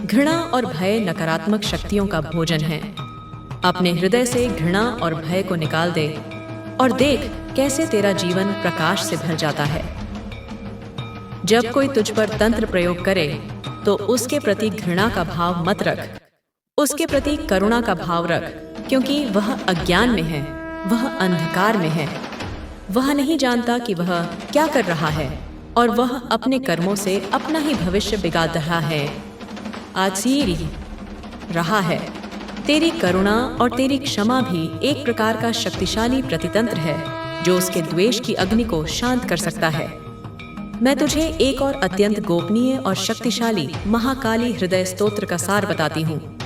घृणा और भय नकारात्मक शक्तियों का भोजन है। अपने हृदय से घृणा और भय को निकाल दे और देख कैसे तेरा जीवन प्रकाश से भर जाता है। जब कोई तुझ पर तंत्र प्रयोग करे तो उसके प्रति घृणा का भाव मत रख, उसके प्रति करुणा का भाव रख, क्योंकि वह अज्ञान में है, वह अंधकार में है। वह नहीं जानता कि वह क्या कर रहा है और वह अपने कर्मों से अपना ही भविष्य बिगाड़ रहा है। आसीरी रहा है। तेरी करुणा और तेरी क्षमा भी एक प्रकार का शक्तिशाली प्रतितंत्र है जो उसके द्वेष की अग्नि को शांत कर सकता है। मैं तुझे एक और अत्यंत गोपनीय और शक्तिशाली महाकाली हृदय स्तोत्र का सार बताती हूँ।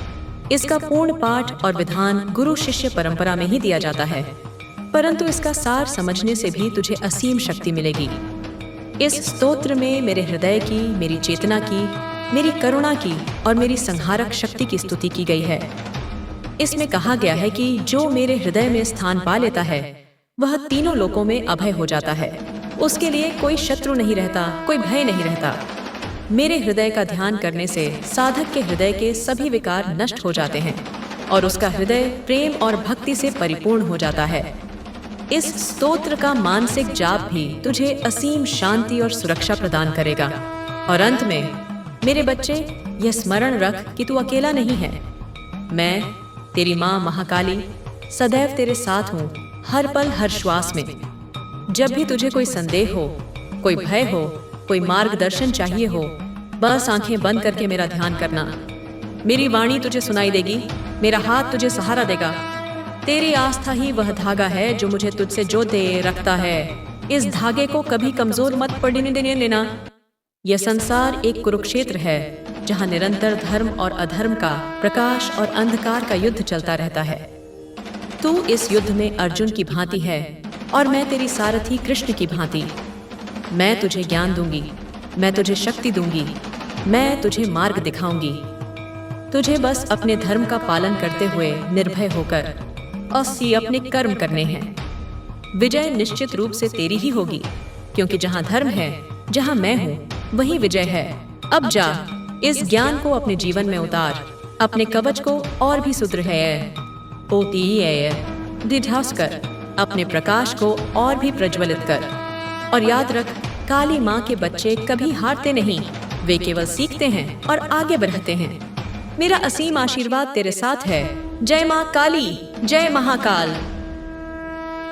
इसका पूर्ण पाठ और विधान गुरु शिष्य परंपरा में ही दिया जाता है, परंतु इसका सार समझने से भी तुझे असीम शक्ति मिलेगी। इस स्तोत्र में मेरे हृदय की, मेरी चेतना की, मेरी करुणा की और मेरी संहारक शक्ति की स्तुति की गई है। इसमें कहा गया है कि जो मेरे हृदय में स्थान पा लेता है वह तीनों लोकों में अभय हो जाता है। उसके लिए कोई शत्रु नहीं रहता, कोई भय नहीं रहता। मेरे हृदय का ध्यान करने से साधक के हृदय के सभी विकार नष्ट हो जाते हैं और उसका हृदय प्रेम और भक्ति से परिपूर्ण हो जाता है। इस स्तोत्र का मानसिक जाप भी तुझे असीम शांति और सुरक्षा प्रदान करेगा और अंत में मेरे बच्चे, यह स्मरण रख कि तू अकेला नहीं है। मैं, तेरी माँ महाकाली, सदैव तेरे साथ हूँ, हर पल हर श्वास में। जब भी तुझे कोई संदेह हो, कोई भय हो, कोई मार्गदर्शन चाहिए हो, बस आंखें बंद करके मेरा ध्यान करना। मेरी वाणी तुझे सुनाई देगी, मेरा हाथ तुझे सहारा देगा। तेरी आस्था ही वह धागा है जो मुझे तुझसे जोड़े रखता है। इस धागे को कभी कमजोर मत पड़ने देने लेना। यह संसार एक कुरुक्षेत्र है जहाँ निरंतर धर्म और अधर्म का, प्रकाश और अंधकार का युद्ध चलता रहता है। तू इस युद्ध में अर्जुन की भांति है और मैं तेरी सारथी कृष्ण की भांति। मैं तुझे ज्ञान दूंगी, मैं तुझे शक्ति दूंगी, मैं तुझे मार्ग दिखाऊंगी। तुझे बस अपने धर्म का पालन करते हुए निर्भय होकर असी अपने कर्म करने हैं। विजय निश्चित रूप से तेरी ही होगी, क्योंकि जहाँ धर्म है, जहाँ मैं हूँ, वही विजय है। अब जा, इस ज्ञान को अपने जीवन में उतार, अपने कवच को और भी सुदृढ़ दृढ़ कर, अपने प्रकाश को और भी प्रज्वलित कर। और याद रख, काली माँ के बच्चे कभी हारते नहीं, वे केवल सीखते हैं और आगे बढ़ते हैं। मेरा असीम आशीर्वाद तेरे साथ है। जय माँ काली, जय महाकाल।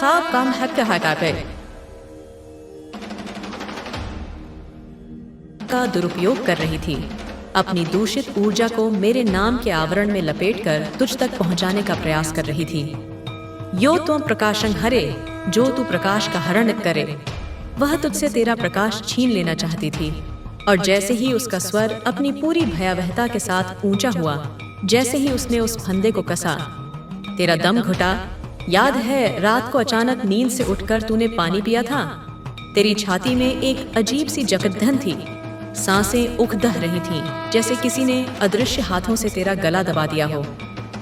काम का दुरुपयोग कर रही थी, अपनी दूषित ऊर्जा को मेरे नाम के आवरण में लपेटकर तुझ तक पहुंचाने का प्रयास कर रही थी। यो तुम प्रकाशं हरे, जो तू प्रकाश का हरण करे। वह तुझसे तेरा प्रकाश छीन लेना चाहती थी, और जैसे ही उसका स्वर अपनी पूरी भयावहता के साथ ऊंचा हुआ, जैसे ही उसने उस फंदे को कसा, तेरा दम घुटा। याद है, रात को अचानक नींद से उठकर तूने पानी पिया था। तेरी छाती में एक अजीब सी जकड़न थी, सांसें उखदह रही थीं, जैसे किसी ने अदृश्य हाथों से तेरा गला दबा दिया हो।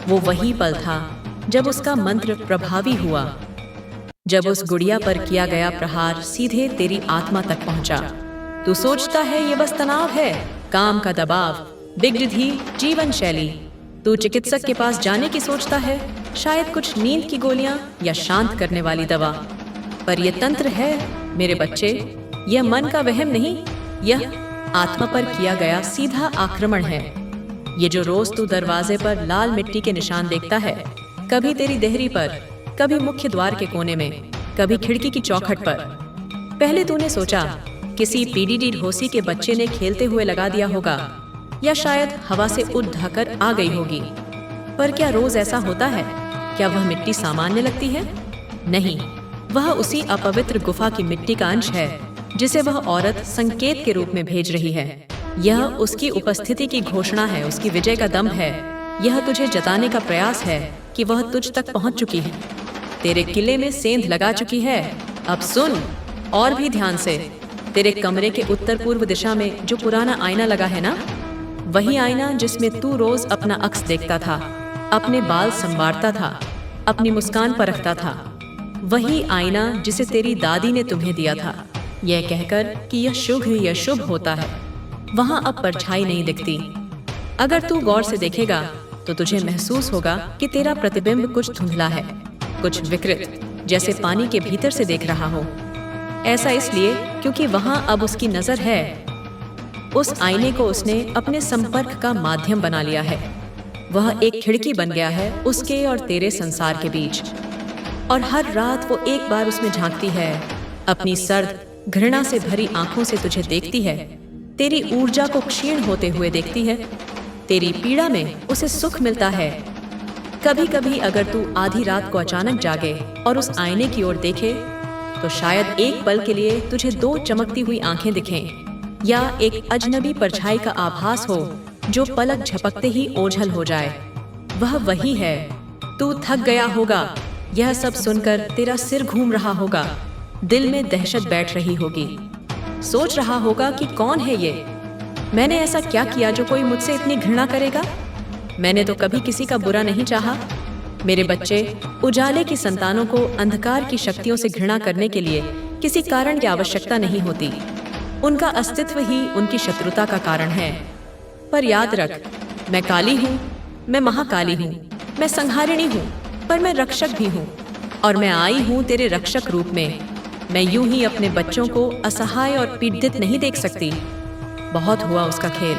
वो वही पल था जब उसका मंत्र प्रभावी हुआ, जब उस गुड़िया पर किया गया प्रहार सीधे तेरी आत्मा तक पहुंचा। तू सोचता है ये बस तनाव है, काम का दबाव, बिगड़ी जीवन शैली। तू चिकित्सक के पास जाने की सोचता है, शायद कुछ नींद की गोलियां या शांत करने वाली दवा। पर यह तंत्र है मेरे बच्चे, यह मन का वहम नहीं, यह आत्मा पर किया गया सीधा आक्रमण है। ये जो रोज तू दरवाजे पर लाल मिट्टी के निशान देखता है, कभी तेरी देहरी पर, कभी मुख्य द्वार के कोने में, कभी खिड़की की चौखट पर। पहले तूने सोचा किसी पीडीडी ढोसी के बच्चे ने खेलते हुए लगा दिया होगा, या शायद हवा से उड़ ढाकर आ गई होगी। पर क्या रोज ऐसा होता है? क्या वह मिट्टी सामान्य लगती है? नहीं, वह उसी अपवित्र गुफा की मिट्टी का अंश है जिसे वह औरत संकेत के रूप में भेज रही है। यह उसकी उपस्थिति की घोषणा है, उसकी विजय का दम है। यह तुझे जताने का प्रयास है कि वह तुझ तक पहुंच चुकी है, तेरे किले में सेंध लगा चुकी है। अब सुन और भी ध्यान से। तेरे कमरे के उत्तर पूर्व दिशा में जो पुराना आईना लगा है ना, वही आईना जिसमें तू रोज अपना अक्स देखता था, अपने बाल संवारता था, अपनी मुस्कान परखता था। वही आईना जिसे तेरी दादी ने तुम्हें दिया था, यह कहकर कि यह शुभ होता है। वहां अब परछाई नहीं दिखती। अगर तू गौर से देखेगा तो तुझे महसूस होगा कि तेरा प्रतिबिंब कुछ धुंधला है, कुछ विकृत, जैसे पानी के भीतर से देख रहा हो। ऐसा इसलिए क्योंकि वहां अब उसकी नजर है। उस आईने को उसने अपने संपर्क का माध्यम बना लिया है। वह एक खिड़की बन गया है उसके और तेरे संसार के बीच। और हर रात वो एक बार उसमें झांकती है, अपनी सर्द घृणा से भरी आंखों से तुझे देखती है, तेरी ऊर्जा को क्षीण होते हुए देखती है। तेरी पीड़ा में उसे सुख मिलता है। कभी कभी अगर तू आधी रात को अचानक जागे और उस आईने की ओर देखे, तो शायद एक पल के लिए तुझे दो चमकती हुई आंखें दिखें, या एक अजनबी परछाई का आभास हो जो पलक झपकते ही ओझल हो जाए। वह वही है। तू थक गया होगा, यह सब सुनकर तेरा सिर घूम रहा होगा, दिल में दहशत बैठ रही होगी। सोच रहा होगा कि कौन है ये? मैंने ऐसा क्या किया जो कोई मुझसे इतनी घृणा करेगा? मैंने तो कभी किसी का बुरा नहीं चाहा। मेरे बच्चे, उजाले की संतानों को अंधकार की शक्तियों से घृणा करने के लिए किसी कारण की आवश्यकता नहीं होती। उनका अस्तित्व ही उनकी शत्रुता का कारण है। पर याद रख, मैं काली हूँ, मैं महाकाली हूँ, मैं संहारिणी हूँ, पर मैं रक्षक भी हूँ। और मैं आई हूँ तेरे रक्षक रूप में। मैं यूं ही अपने बच्चों को असहाय और पीड़ित नहीं देख सकती। बहुत हुआ उसका खेल।